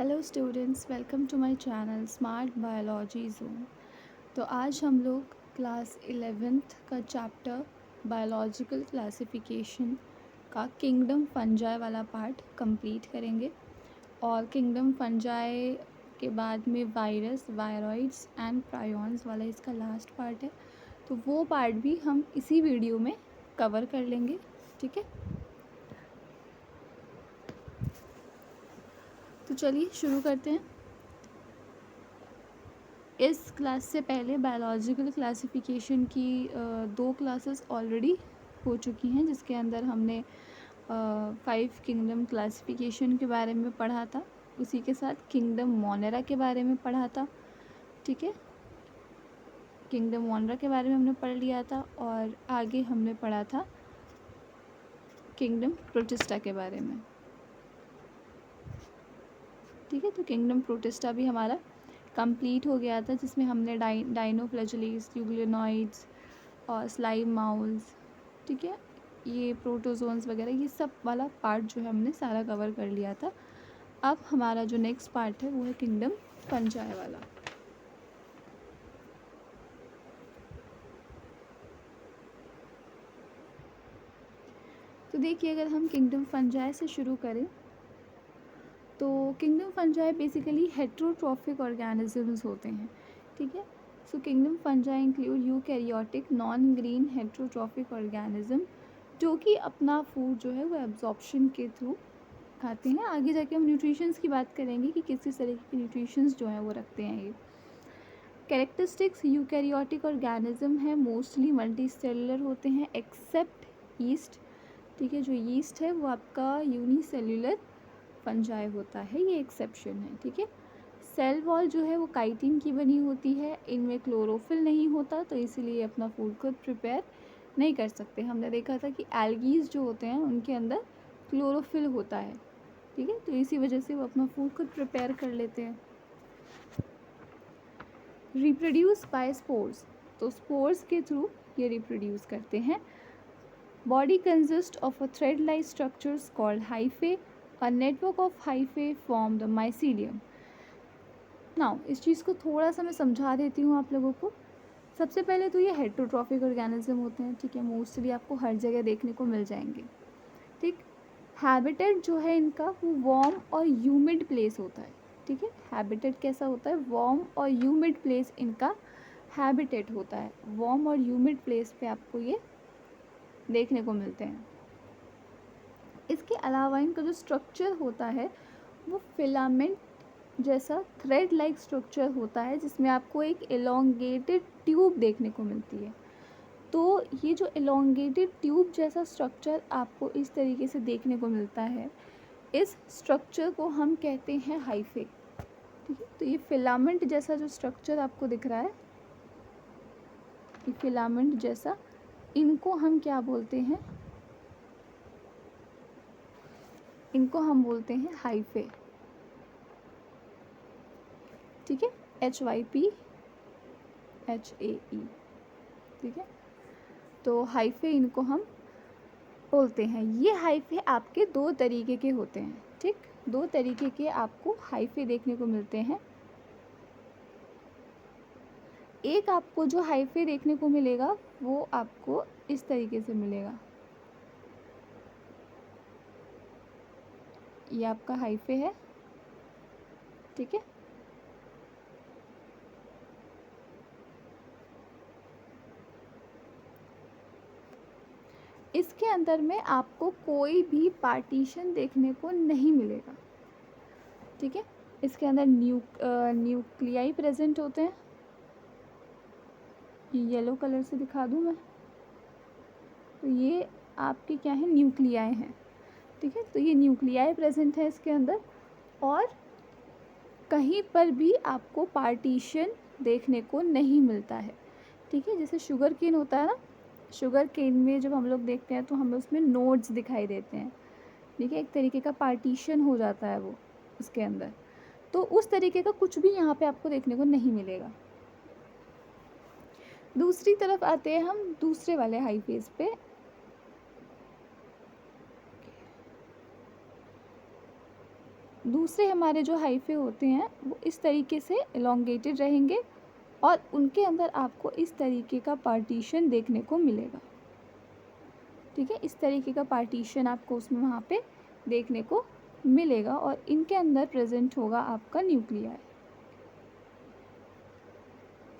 Hello students, welcome to my channel smart biology zone. तो आज हम लोग क्लास 11th का चैप्टर बायोलॉजिकल क्लासिफिकेशन का किंगडम फंजाई वाला पार्ट कंप्लीट करेंगे। और किंगडम फंजाई के बाद में वायरस, वायरॉइड्स एंड प्रायॉन्स वाला इसका लास्ट पार्ट है। तो वो पार्ट भी हम इसी वीडियो में कवर कर लेंगे, ठीक है। तो चलिए शुरू करते हैं। इस क्लास से पहले बायोलॉजिकल क्लासिफिकेशन की 2 क्लासेस ऑलरेडी हो चुकी हैं, जिसके अंदर हमने 5 किंगडम क्लासिफिकेशन के बारे में पढ़ा था। उसी के साथ किंगडम मोनेरा के बारे में पढ़ा था, ठीक है। किंगडम मोनेरा के बारे में हमने पढ़ लिया था और आगे हमने पढ़ा था किंगडम प्रोटिस्टा के बारे में, ठीक है। तो किंगडम प्रोटिस्टा भी हमारा कंप्लीट हो गया था, जिसमें हमने डाइनोफ्लैजेलेट्स, यूग्लिनॉइड्स और स्लाइम माउल्स, ठीक है, ये प्रोटोजोन्स वगैरह, ये सब वाला पार्ट जो है हमने सारा कवर कर लिया था। अब हमारा जो नेक्स्ट पार्ट है वो है किंगडम फंजाई वाला। तो देखिए, अगर हम किंगडम फंजाई से शुरू करें तो kingdom fungi basically heterotrophic organisms होते हैं, ठीक है। सो kingdom fungi include eukaryotic non green heterotrophic organism जो कि अपना फूड जो है वो एब्जॉर्प्शन के थ्रू खाते हैं। आगे जाके हम न्यूट्रिशंस की बात करेंगे कि किस किस तरह के न्यूट्रिशंस जो हैं वो रखते हैं ये। कैरेक्टरिस्टिक्स यूकैरियोटिक ऑर्गेनिज्म है, मोस्टली मल्टी सेलुलर होते हैं एक्सेप्ट यीस्ट, ठीक है। जो यीस्ट है वो आपका यूनिसेल्युलर फंजाई होता है, ये एक्सेप्शन है, ठीक है। सेल वॉल जो है वो काइटिन की बनी होती है, इनमें क्लोरोफिल नहीं होता, तो इसीलिए अपना फूड खुद प्रिपेयर नहीं कर सकते। हमने देखा था कि एल्गीज जो होते हैं उनके अंदर क्लोरोफिल होता है, ठीक है, तो इसी वजह से वो अपना फूड खुद प्रिपेयर कर लेते हैं। रिप्रोड्यूस बाय स्पोर्स, तो स्पोर्स के थ्रू ये रिप्रोड्यूस करते हैं। Body consist of a thread like structures called hyphae, a network of hyphae form the mycelium. Now इस चीज़ को थोड़ा सा मैं समझा देती हूँ आप लोगों को। सबसे पहले तो ये हेट्रोट्रॉफिक ऑर्गेनिज्म होते हैं, ठीक है, मोस्टली आपको हर जगह देखने को मिल जाएंगे, ठीक। हैबिटेट जो है इनका वो वार्म और ह्यूमिड प्लेस होता है, ठीक है। हैबिटेट कैसा होता है? वार्म और ह्यूमिड प्लेस इनका हैबिटेट होता है। वार्म और ह्यूमिड प्लेस पे आपको ये देखने को मिलते हैं। इसके अलावा इनका जो स्ट्रक्चर होता है वो फिलामेंट जैसा थ्रेड लाइक स्ट्रक्चर होता है, जिसमें आपको एक एलोंगेटेड ट्यूब देखने को मिलती है। तो ये जो एलोंगेटेड ट्यूब जैसा स्ट्रक्चर आपको इस तरीके से देखने को मिलता है, इस स्ट्रक्चर को हम कहते हैं हाइफे, ठीक है। तो ये फिलामेंट जैसा जो स्ट्रक्चर आपको दिख रहा है, ये फिलामेंट जैसा, इनको हम क्या बोलते हैं? इनको हम बोलते हैं हाइफे, ठीक है। HYPHAE, ठीक है। तो हाइफे इनको हम बोलते हैं। ये हाइफे आपके 2 तरीके के होते हैं, ठीक। 2 तरीके के आपको हाइफे देखने को मिलते हैं। एक आपको जो हाइफे देखने को मिलेगा वो आपको इस तरीके से मिलेगा, ये आपका हाइफे है, ठीक है। इसके अंदर में आपको कोई भी पार्टीशन देखने को नहीं मिलेगा, ठीक है। इसके अंदर न्यूक्लियाई प्रेजेंट होते हैं। येलो कलर से दिखा दूँ मैं, तो ये आपके क्या है? न्यूक्लियाई हैं, ठीक है। तो ये न्यूक्लियाई प्रेजेंट है इसके अंदर, और कहीं पर भी आपको पार्टीशन देखने को नहीं मिलता है, ठीक है। जैसे शुगर केन होता है ना, शुगर केन में जब हम लोग देखते हैं तो हमें उसमें नोड्स दिखाई देते हैं, ठीक है। एक तरीके का पार्टीशन हो जाता है वो उसके अंदर, तो उस तरीके का कुछ भी यहाँ पे आपको देखने को नहीं मिलेगा। दूसरी तरफ आते हैं हम दूसरे वाले हाइफेज पे। दूसरे हमारे जो हाइफे होते हैं वो इस तरीके से एलोंगेटेड रहेंगे और उनके अंदर आपको इस तरीके का पार्टीशन देखने को मिलेगा। ठीक है, इस तरीके का पार्टीशन आपको उसमें वहाँ पे देखने को मिलेगा और इनके अंदर प्रेजेंट होगा आपका न्यूक्लियाई।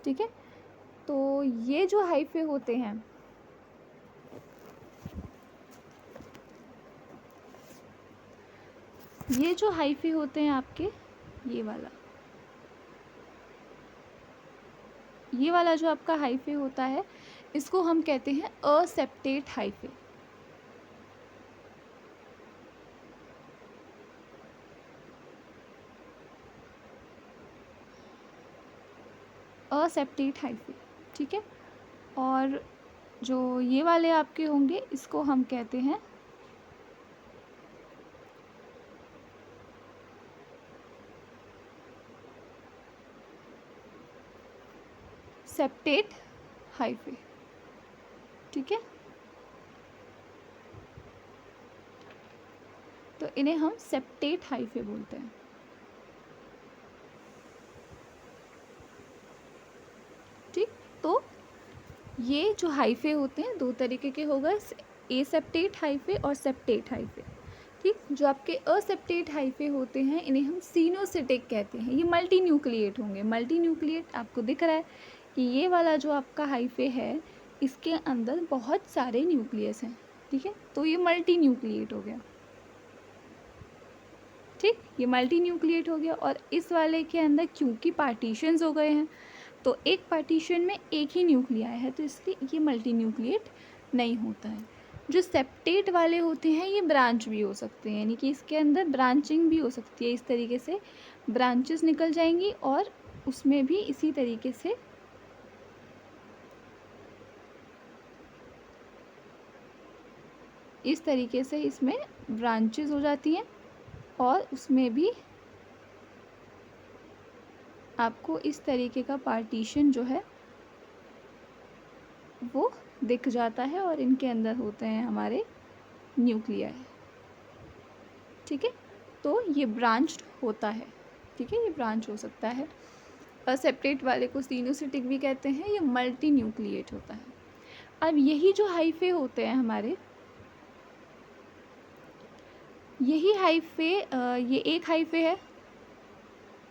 ठीक है, तो ये जो हाइफे होते हैं आपके, ये वाला जो आपका हाइफे होता है इसको हम कहते हैं असेप्टेट हाइफे। असेप्टेट हाइफे, ठीक है। और जो ये वाले आपके होंगे इसको हम कहते हैं सेप्टेट हाइफे। ठीक है, तो इन्हें हम सेप्टेट हाइफे बोलते हैं। ठीक, तो ये जो हाइफे होते हैं दो तरीके के हो गए, एसेप्टेट हाइफे और सेप्टेट हाइफे। ठीक, जो आपके असेप्टेट हाइफे होते हैं इन्हें हम सीनोसिटिक कहते हैं। ये मल्टी न्यूक्लिएट होंगे। मल्टी न्यूक्लिएट आपको दिख रहा है कि ये वाला जो आपका हाइफे है इसके अंदर बहुत सारे न्यूक्लियस हैं। ठीक है, तो ये मल्टी न्यूक्लिएट हो गया। ठीक, ये मल्टी न्यूक्लिएट हो गया। और इस वाले के अंदर क्योंकि पार्टीशंस हो गए हैं तो एक पार्टीशन में एक ही न्यूक्लियाई है तो इसलिए ये मल्टी न्यूक्लिएट नहीं होता है। जो सेप्टेट वाले होते हैं ये ब्रांच भी हो सकते हैं, यानी कि इसके अंदर ब्रांचिंग भी हो सकती है। इस तरीके से ब्रांचेस निकल जाएंगी और उसमें भी इसी तरीके से इसमें ब्रांचेस हो जाती हैं और उसमें भी आपको इस तरीके का पार्टीशन जो है वो दिख जाता है और इनके अंदर होते हैं हमारे न्यूक्लियाई। ठीक है, तो ये ब्रांच्ड होता है। ठीक है, ये ब्रांच हो सकता है। असेप्टेट वाले को सीनोसिटिक भी कहते हैं। ये मल्टी न्यूक्लिएट होता है। अब यही जो हाइफे होते हैं हमारे, यही हाइफे ये एक हाइफे है,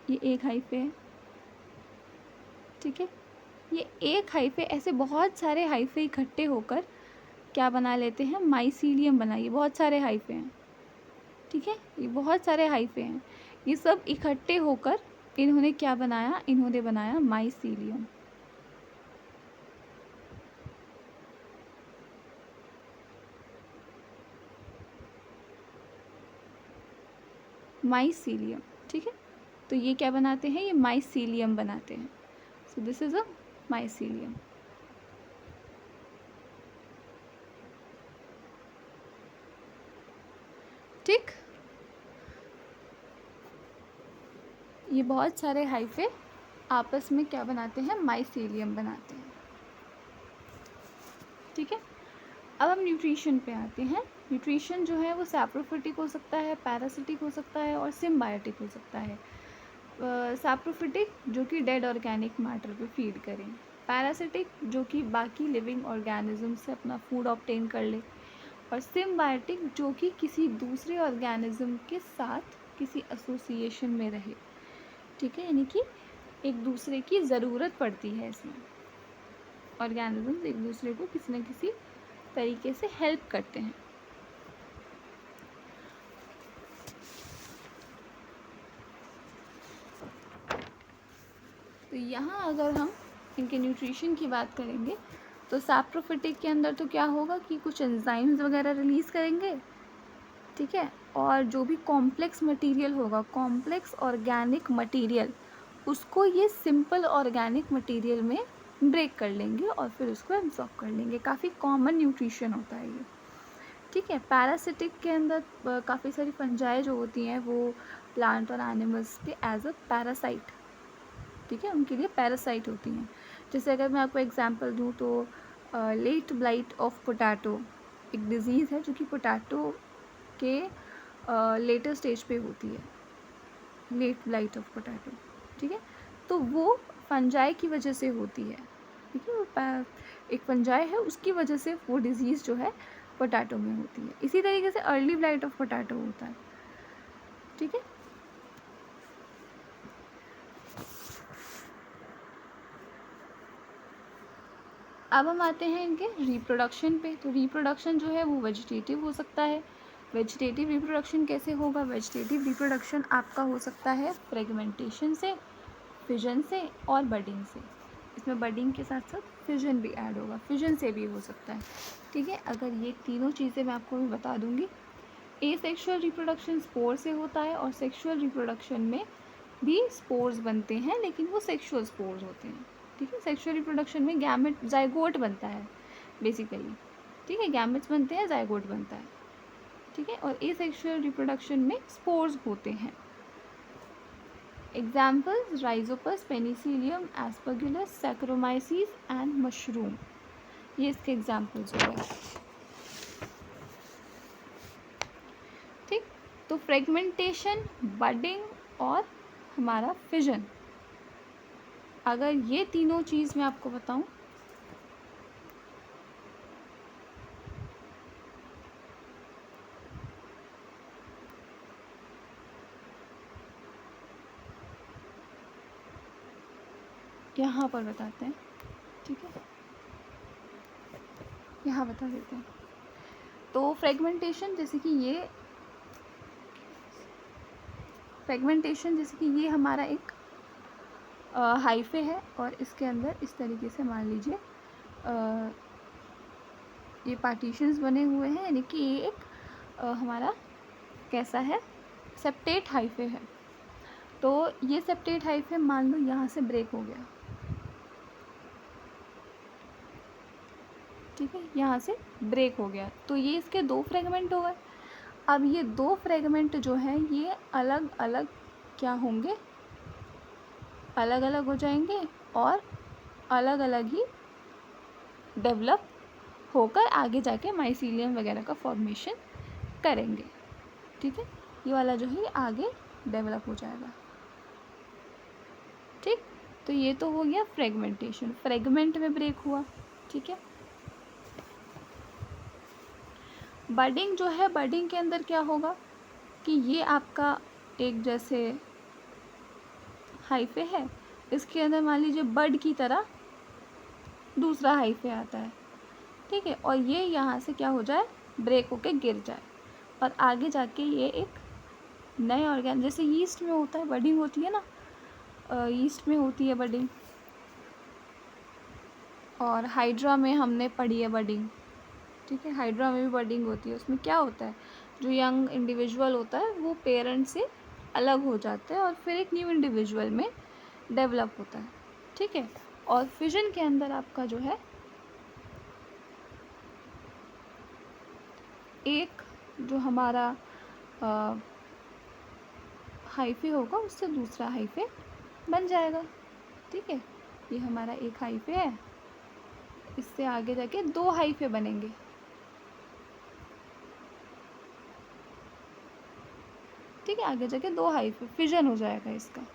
ये एक हाइफे है। ठीक है, ये एक हाइफे, ऐसे बहुत सारे हाइफे इकट्ठे होकर क्या बना लेते हैं, माइसीलियम बनाइए। बहुत सारे हाइफे हैं। ठीक है, ये बहुत सारे हाइफे हैं। ये सब इकट्ठे होकर इन्होंने क्या बनाया, इन्होंने बनाया माइसीलियम। माइसीलियम। ठीक है, तो ये क्या बनाते हैं, ये माइसीलियम बनाते हैं। So this is a mycelium. ठीक, ये बहुत सारे हाइफे आपस में क्या बनाते हैं, माइसीलियम बनाते हैं। ठीक है, अब हम न्यूट्रिशन पे आते हैं। न्यूट्रिशन जो है वो सैप्रोफिटिक हो सकता है, पैरासिटिक हो सकता है और सिम्बायोटिक हो सकता है। सैप्रोफिटिक जो कि डेड ऑर्गेनिक मैटर पे फीड करें, पैरासिटिक जो कि बाकी लिविंग ऑर्गेनिज्म से अपना फूड ऑब्टेन कर ले, और सिम्बायोटिक जो कि किसी दूसरे ऑर्गेनिज्म के साथ किसी एसोसिएशन में रहे। ठीक है, यानी कि एक दूसरे की ज़रूरत पड़ती है इसमें। ऑर्गेनिज्म एक दूसरे को किसी न किसी तरीके से हेल्प करते हैं। तो यहाँ अगर हम इनके न्यूट्रिशन की बात करेंगे तो सैप्रोफिटिक के अंदर तो क्या होगा कि कुछ एंजाइम्स वगैरह रिलीज़ करेंगे। ठीक है, और जो भी कॉम्प्लेक्स मटेरियल होगा, कॉम्प्लेक्स ऑर्गेनिक मटेरियल, उसको ये सिंपल ऑर्गेनिक मटेरियल में ब्रेक कर लेंगे और फिर उसको एब्जॉर्ब कर लेंगे। काफ़ी कॉमन न्यूट्रिशन होता है ये। ठीक है, पैरासिटिक के अंदर काफ़ी सारी फंजाई जो होती हैं वो प्लांट और एनिमल्स के एज अ पैरासाइट, ठीक है, उनके लिए पैरासाइट होती हैं। जैसे अगर मैं आपको एग्जांपल दूँ तो लेट ब्लाइट ऑफ पोटैटो एक डिज़ीज़ है जो कि पोटैटो के लेटर स्टेज पे होती है। लेट ब्लाइट ऑफ पोटैटो, ठीक है। तो वो फंजाई की वजह से होती है, ठीक है। एक फंजाई है, उसकी वजह से वो डिजीज़ जो है पोटैटो में होती है। इसी तरीके से अर्ली ब्लाइट ऑफ पोटैटो होता है, ठीक है। अब हम आते हैं इनके रिप्रोडक्शन पे। तो रिप्रोडक्शन जो है वो वेजिटेटिव हो सकता है। वेजिटेटिव रिप्रोडक्शन कैसे होगा? वेजिटेटिव रिप्रोडक्शन आपका हो सकता है फ्रेगमेंटेशन से, फिजन से और बडिंग से। इसमें बडिंग के साथ साथ फिजन भी ऐड होगा, फिजन से भी हो सकता है, ठीक है। अगर ये तीनों चीज़ें मैं आपको भी बता दूंगी। एसेक्सुअल रिप्रोडक्शन स्पोर से होता है और सेक्सुअल रिप्रोडक्शन में भी स्पोर्स बनते हैं, लेकिन वो सेक्सुअल स्पोर्स होते हैं, ठीक है। सेक्सुअल रिप्रोडक्शन में गैमेट जाइगोट बनता है बेसिकली, ठीक है। गैमेट्स बनते हैं, जाइगोट बनता है, ठीक है। और एसेक्सुअल रिप्रोडक्शन में स्पोर्स होते हैं। Examples Rhizopus, Penicillium, Aspergillus, Saccharomyces and mushroom, ये इसके एग्जाम्पल्स हो गए, ठीक। तो फ्रेगमेंटेशन, बडिंग और हमारा फिजन, अगर ये तीनों चीज़ मैं आपको बताऊं, यहाँ पर बताते हैं, ठीक है, यहाँ बता देते हैं। तो फ्रेगमेंटेशन जैसे कि ये हमारा एक हाइफे है और इसके अंदर इस तरीके से मान लीजिए ये पार्टीशंस बने हुए हैं, यानी कि ये एक हमारा कैसा है, सेप्टेट हाइफे है। तो ये सेप्टेट हाइफे मान लो यहाँ से ब्रेक हो गया, ठीक है, यहाँ से ब्रेक हो गया, तो ये इसके 2 फ्रेगमेंट हो गए। अब ये 2 फ्रेगमेंट जो हैं ये अलग अलग क्या होंगे, अलग अलग हो जाएंगे और अलग अलग ही डेवलप होकर आगे जाके माइसीलियम वगैरह का फॉर्मेशन करेंगे, ठीक है। ये वाला जो है आगे डेवलप हो जाएगा, ठीक। तो ये तो हो गया फ्रेगमेंटेशन, फ्रेगमेंट में ब्रेक हुआ, ठीक है। बडिंग जो है, बडिंग के अंदर क्या होगा कि ये आपका एक जैसे हाइफे है, इसके अंदर मान लीजिए बड की तरह दूसरा हाइफे आता है, ठीक है। और ये यहाँ से क्या हो जाए, ब्रेक होके गिर जाए और आगे जाके ये एक नए ऑर्गेन, जैसे यीस्ट में होता है बडिंग होती है ना, यीस्ट में होती है बडिंग, और हाइड्रा में हमने पढ़ी है बडिंग, ठीक है। हाइड्रा में भी बडिंग होती है। उसमें क्या होता है, जो यंग इंडिविजुअल होता है वो पेरेंट से अलग हो जाता है और फिर एक न्यू इंडिविजुअल में डेवलप होता है, ठीक है। और फिजन के अंदर आपका जो है एक जो हमारा हाइफे होगा उससे दूसरा हाइफे बन जाएगा, ठीक है। ये हमारा एक हाइफे है, इससे आगे जाके 2 हाइफे बनेंगे, ठीक है। आगे जाके 2 हाइफे फिजन हो जाएगा इसका,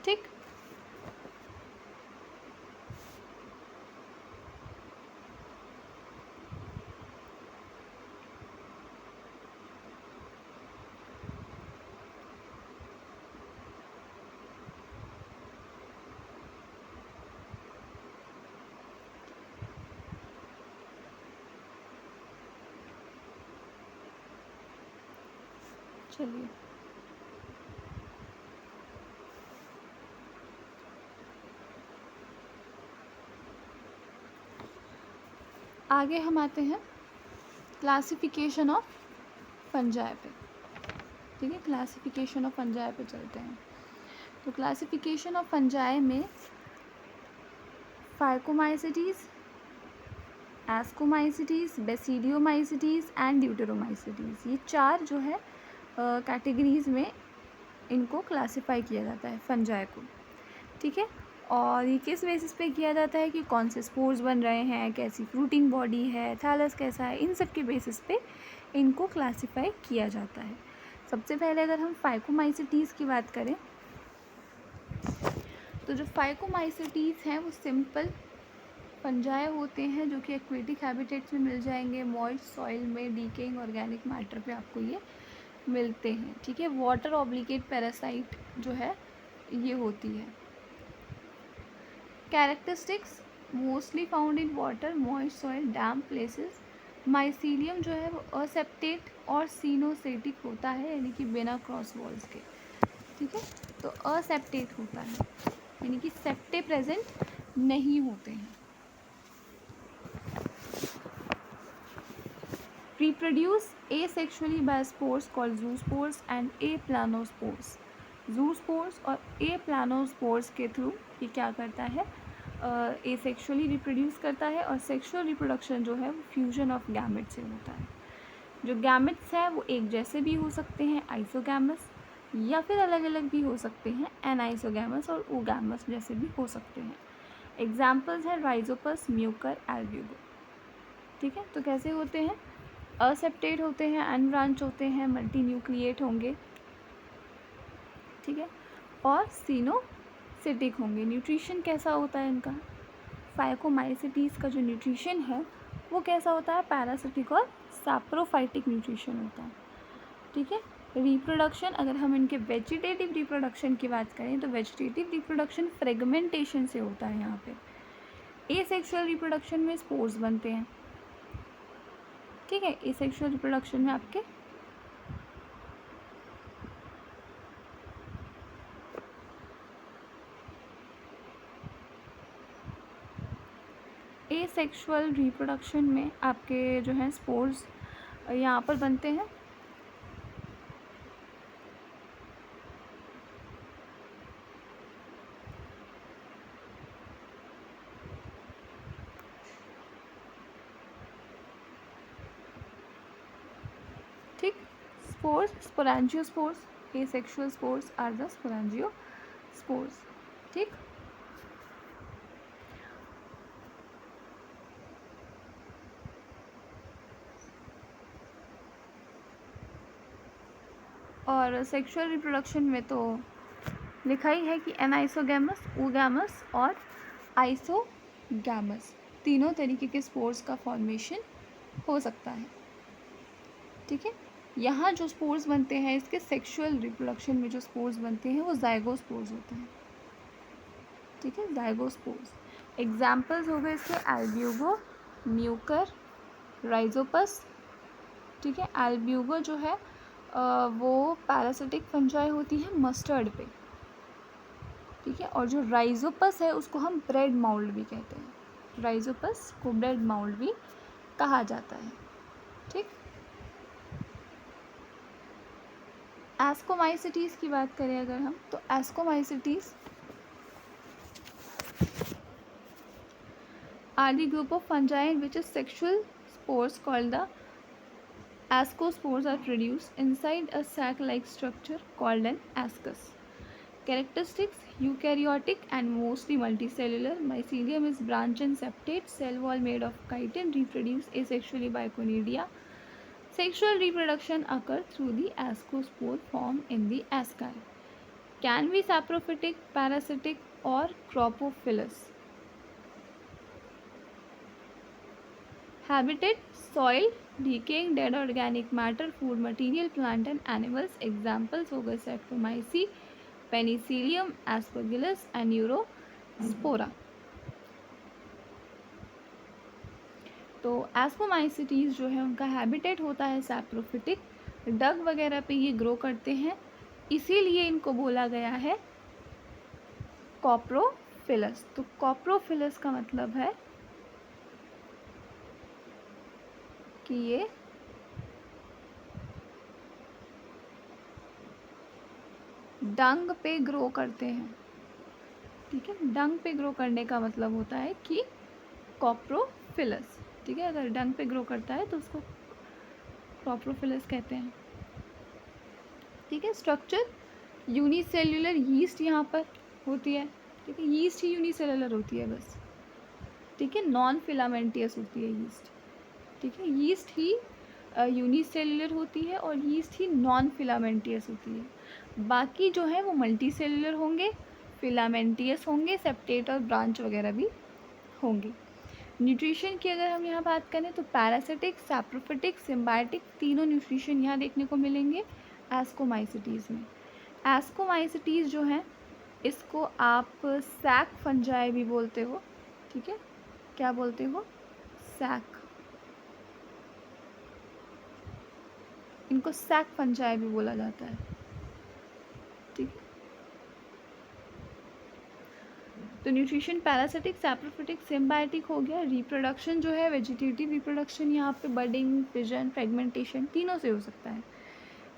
ठीक। चलिए आगे हम आते हैं क्लासिफिकेशन ऑफ फंजाई पे, ठीक है। क्लासिफिकेशन ऑफ फंजाई पे चलते हैं। तो क्लासिफिकेशन ऑफ फंजाई में फाइकोमाइसिटीज़, एस्कोमाइसिटीज़, बेसिडियोमाइसिटीज़ एंड ड्यूटेरोमाइसिटीज़, ये 4 जो है कैटेगरीज़ में इनको क्लासिफाई किया जाता है फंजाई को, ठीक है। और ये किस बेसिस पे किया जाता है कि कौन से स्पोर्स बन रहे हैं, कैसी फ्रूटिंग बॉडी है, थैलस कैसा है, इन सब के बेसिस पे इनको क्लासिफाई किया जाता है। सबसे पहले अगर हम फाइकोमाइसिटीज़ की बात करें तो जो फाइकोमाइसिटीज़ हैं वो सिंपल फंजाई होते हैं जो कि एक्वेटिक हैबिटेट्स में मिल जाएंगे, मॉइस्ट सॉइल में डीकेइंग ऑर्गेनिक मैटर पे आपको ये मिलते हैं। ठीक है, वाटर ऑब्लिगेट पैरासाइट जो है ये होती है। Characteristics mostly found in water, moist soil, damp places. Mycelium जो है वो असेप्टेट और सीनोसेटिक होता है, यानी कि बिना क्रॉस वॉल्स के। ठीक है, तो असेप्टेट होता है यानी कि सेप्टे प्रेजेंट नहीं होते हैं। Reproduce asexually by spores called zoospores and aplanospores. Zoospores और aplanospores के थ्रू ये क्या करता है, एसेक्सुअली रिप्रोड्यूस करता है, और सेक्सुअल रिप्रोडक्शन जो है वो फ्यूजन ऑफ गैमेट से होता है। जो गैमेट्स हैं वो एक जैसे भी हो सकते हैं, आइसोगैमस, या फिर अलग अलग भी हो सकते हैं, एनाइसोगैमस और ओगैमस जैसे भी हो सकते हैं। एग्जाम्पल्स हैं राइजोपस, म्यूकर, एल्ब्यूगो। ठीक है, तो कैसे होते हैं, असेप्टेट होते हैं, अनब्रांच होते हैं, मल्टी न्यूक्लिएट होंगे। ठीक है, और सीनोसिटिक होंगे। न्यूट्रिशन कैसा होता है इनका, फाइकोमाइसिटीज़ का जो न्यूट्रिशन है वो कैसा होता है, पैरासिटिक और सैप्रोफाइटिक न्यूट्रिशन होता है। ठीक है, रिप्रोडक्शन, अगर हम इनके वेजिटेटिव रिप्रोडक्शन की बात करें तो वेजिटेटिव रिप्रोडक्शन फ्रेगमेंटेशन से होता है यहाँ पे। एसेक्सुअल रिप्रोडक्शन में स्पोर्स बनते हैं। ठीक है, एसेक्सुअल रिप्रोडक्शन में आपके एसेक्सुअल रिप्रोडक्शन में आपके जो हैं स्पोर्स यहाँ पर बनते हैं। ठीक, spores, sporangiospores, asexual spores are the sporangiospores. ठीक, और सेक्सुअल रिप्रोडक्शन में तो लिखा ही है कि एनाइसोगैमस, ओगैमस और आइसोगैमस तीनों तरीके के स्पोर्स का फॉर्मेशन हो सकता है। ठीक है, यहाँ जो स्पोर्स बनते हैं इसके सेक्सुअल रिप्रोडक्शन में जो स्पोर्स बनते हैं वो जाइगोस्पोर्स होते हैं। ठीक है, जाइगोस्पोर्स। एग्जाम्पल्स हो गए इसके एल्ब्यूगो, म्यूकर, राइजोपस। ठीक है, एल्ब्यूगो जो है वो पैरासिटिक फंजाई होती है मस्टर्ड पे। ठीक है, और जो राइजोपस है उसको हम ब्रेड माउल्ड भी कहते हैं। राइजोपस को ब्रेड माउल्ड भी कहा जाता है। ठीक, एस्कोमाइसिटीज़ की बात करें अगर हम तो ascomycetes are the group of fungi in which sexual spores called the ascospores are produced inside a sac-like structure called an ascus. Characteristics: eukaryotic and mostly multicellular. Mycelium is branch and septate. Cell wall made of chitin. Reproduce asexually by conidia. Sexual reproduction occurs through the ascospore form in the asci. Can be saprophytic, parasitic or cropophilous. Habitat: soil, decaying dead organic matter, food material, plant and animals. Examples हो गए Saccharomyces, Penicillium, Aspergillus and Neurospora. तो ascomycetes जो है उनका habitat होता है saprophytic, डग वगैरह पे ये ग्रो करते हैं, इसीलिए इनको बोला गया है कॉप्रोफिलस। तो कॉप्रोफिलस का मतलब है कि ये डंग पे ग्रो करते हैं। ठीक है, डंग पे ग्रो करने का मतलब होता है कि कॉप्रोफिलस। ठीक है, अगर डंग पे ग्रो करता है तो उसको कॉप्रोफिलस कहते हैं। ठीक है, स्ट्रक्चर यूनिसेल्युलर यीस्ट यहाँ पर होती है। ठीक है, यीस्ट ही यूनिसेलुलर होती है बस, ठीक है, नॉन फिलामेंटियस होती है यीस्ट, ठीक है, यीस्ट ही यूनिसेलुलर होती है और यीस्ट ही नॉन फिलामेंटियस होती है। बाकी जो है वो मल्टी सेलुलर होंगे, फिलामेंटियस होंगे, सेप्टेट और ब्रांच वगैरह भी होंगे। न्यूट्रिशन की अगर हम यहाँ बात करें तो पैरासिटिक, सैप्रोफिटिक, सिम्बायोटिक तीनों न्यूट्रिशन यहाँ देखने को मिलेंगे एस्कोमाइसिटीज़ में। एस्कोमाइसिटीज़ जो हैं इसको आप सैक फंजाई भी बोलते हो, ठीक है, क्या बोलते हो, सैक, इनको सैक फंजाई भी बोला जाता है, ठीक है। तो न्यूट्रिशन पैरासिटिक, सैप्रोफिटिक, सिम्बायोटिक हो गया। रिप्रोडक्शन जो है वेजिटेटिव रिप्रोडक्शन, यहाँ पे बडिंग, फिजन, फ्रेगमेंटेशन तीनों से हो सकता है।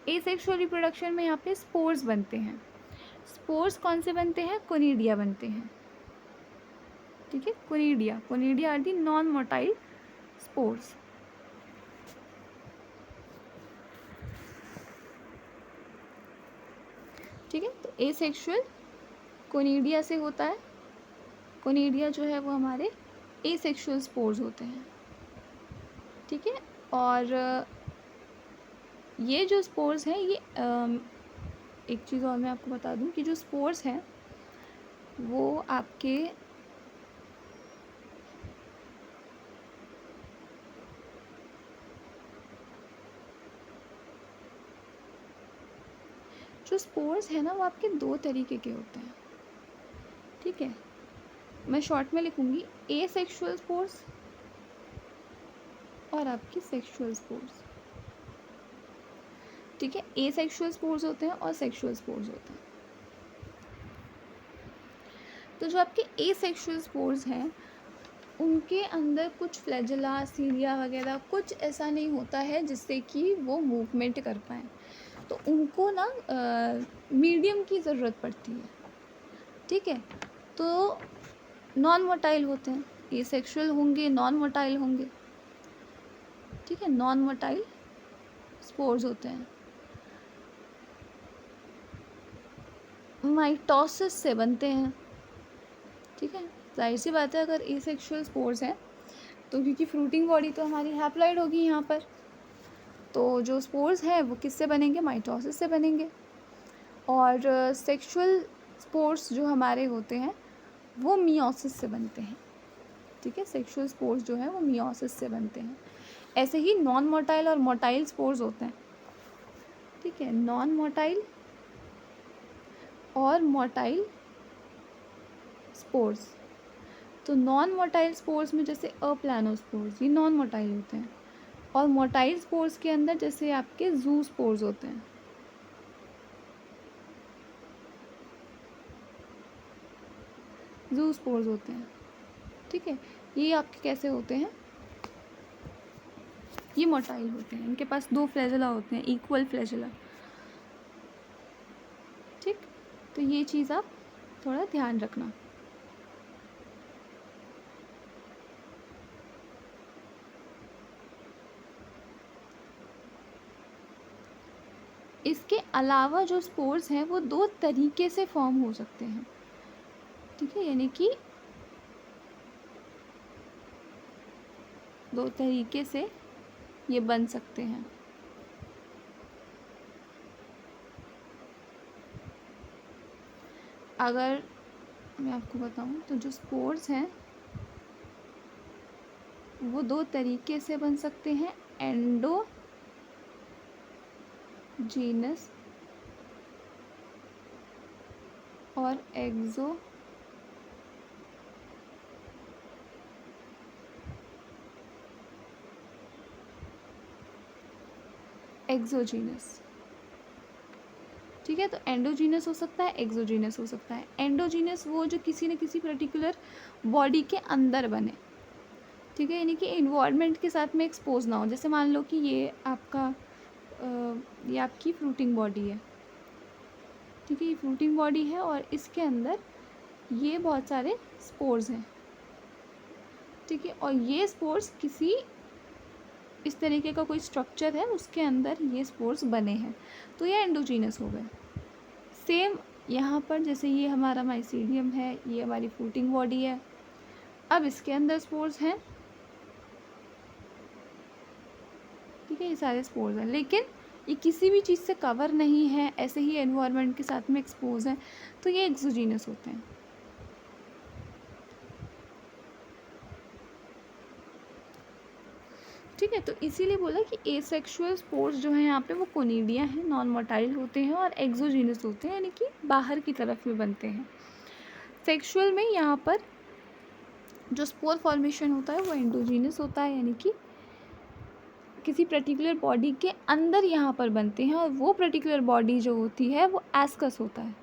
एसेक्सुअल रिप्रोडक्शन में यहाँ पे स्पोर्स बनते हैं। स्पोर्स कौन से बनते हैं, कोनिडिया बनते हैं, ठीक है, conidia, conidia are the non motile spores. ठीक है, तो एसेक्सुअल कोनिडिया से होता है, कोनिडिया जो है वो हमारे एसेक्सुअल स्पोर्स होते हैं, ठीक है। और ये जो स्पोर्स हैं ये एक चीज़ और मैं आपको बता दूं कि जो स्पोर्स हैं वो आपके जो स्पोर्स हैं ना वो आपके दो तरीके के होते हैं, ठीक है। मैं शॉर्ट में लिखूँगी एसेक्सुअल स्पोर्स और आपकी सेक्सुअल स्पोर्स, ठीक है। एसेक्सुअल स्पोर्स होते हैं और सेक्सुअल स्पोर्स होते हैं। तो जो आपके एसेक्सुअल स्पोर्स हैं उनके अंदर कुछ फ्लैजेला, सीलिया वगैरह कुछ ऐसा नहीं होता है जिससे कि वो मूवमेंट कर पाएँ, तो उनको ना मीडियम की ज़रूरत पड़ती है, ठीक है। तो नॉन मोटाइल होते हैं, एसेक्सुअल होंगे, नॉन मोटाइल होंगे, ठीक है, नॉन मोटाइल स्पोर्स होते हैं। माइटोसिस से बनते हैं, ठीक है। जाहिर सी बात है अगर एसेक्सुअल स्पोर्स हैं तो क्योंकि फ्रूटिंग बॉडी तो हमारी हैप्लॉइड होगी यहाँ पर, तो जो स्पोर्स हैं वो किससे बनेंगे, माइटोसिस से बनेंगे। और सेक्सुअल स्पोर्स जो हमारे होते हैं वो मियोसिस से बनते हैं, ठीक है। सेक्सुअल स्पोर्स जो है वो मियोसिस से बनते हैं। ऐसे ही नॉन मोटाइल और मोटाइल स्पोर्स होते हैं, ठीक है, नॉन मोटाइल और मोटाइल स्पोर्स। तो नॉन मोटाइल स्पोर्स में जैसे अप्लानोस्पोर्स ये नॉन मोटाइल होते हैं, और मोटाइल स्पोर्स के अंदर जैसे आपके जू स्पोर्स होते हैं, जू स्पोर्स होते हैं, ठीक है। ये आपके कैसे होते हैं, ये मोटाइल होते हैं, इनके पास दो फ्लैजेला होते हैं, इक्वल फ्लैजेला, ठीक। तो ये चीज़ आप थोड़ा ध्यान रखना। इसके अलावा जो स्पोर्स हैं वो दो तरीके से फॉर्म हो सकते हैं, ठीक है, यानी कि दो तरीके से ये बन सकते हैं। अगर मैं आपको बताऊं तो जो स्पोर्स हैं वो दो तरीके से बन सकते हैं, एंडोजीनस और एक्सोजीनस, ठीक है। तो एंडोजीनस हो सकता है, एक्सोजीनस हो सकता है। एंडोजीनस वो जो किसी न किसी पर्टिकुलर बॉडी के अंदर बने, ठीक है, यानी कि इन्वायरमेंट के साथ में एक्सपोज ना हो। जैसे मान लो कि ये आपकी फ्रूटिंग बॉडी है, ठीक है, ये फ्रूटिंग बॉडी है और इसके अंदर ये बहुत सारे स्पोर्स हैं, ठीक है, और ये स्पोर्स किसी इस तरीके का कोई स्ट्रक्चर है उसके अंदर ये स्पोर्स बने हैं, तो ये एंडोजीनस हो गए। सेम यहाँ पर जैसे ये हमारा माइसीलियम है, ये हमारी फ्रूटिंग बॉडी है। अब इसके अंदर स्पोर्स हैं, ठीक है, ये सारे स्पोर्स हैं, लेकिन ये किसी भी चीज़ से कवर नहीं है, ऐसे ही एनवायरनमेंट के साथ में एक्सपोज हैं, तो ये एक्सोजीनस होते हैं। ठीक है, तो इसीलिए बोला कि एसेक्सुअल स्पोर्स जो हैं यहाँ पे वो कोनिडिया हैं, नॉन मोटाइल होते हैं और एक्सोजीनस होते हैं, यानी कि बाहर की तरफ में बनते हैं। सेक्सुअल में यहाँ पर जो स्पोर फॉर्मेशन होता है वो एंडोजीनस होता है, यानी कि किसी पर्टिकुलर बॉडी के अंदर यहाँ पर बनते हैं, और वो पर्टिकुलर बॉडी जो होती है वो एस्कस होता है।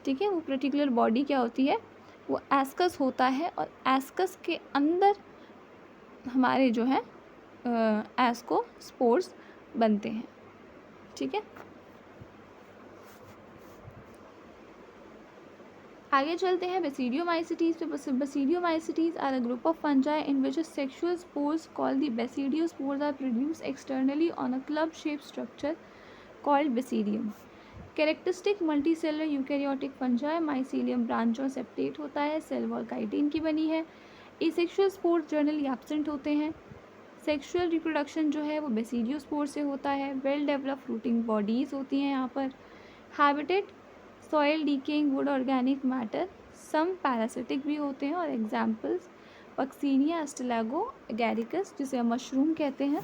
ठीक है, वो पर्टिकुलर बॉडी क्या होती है, वो एस्कस होता है, और एस्कस के अंदर हमारे जो है एस्को स्पोर्स बनते हैं। ठीक है, आगे चलते हैं बेसिडियोमाइसिटीज पे। Basidiomycetes are a group of fungi in which sexual spores called the basidiospores are produced externally on a club shape structure called basidium. Characteristic multicellular eukaryotic fungi, mycelium branch और septate होता है, cell wall chitin की बनी है। Asexual spores generally absent होते हैं। Sexual reproduction जो है वो बेसिडियोस्पोर से होता है। वेल डेवलप फ्रूटिंग बॉडीज़ होती हैं यहाँ पर। Habitat soil decaying wood organic matter, some parasitic भी होते हैं, और एग्जाम्पल्स पक्सीनिया एस्टेलागो एगैरिकस, जिसे हम मशरूम कहते हैं,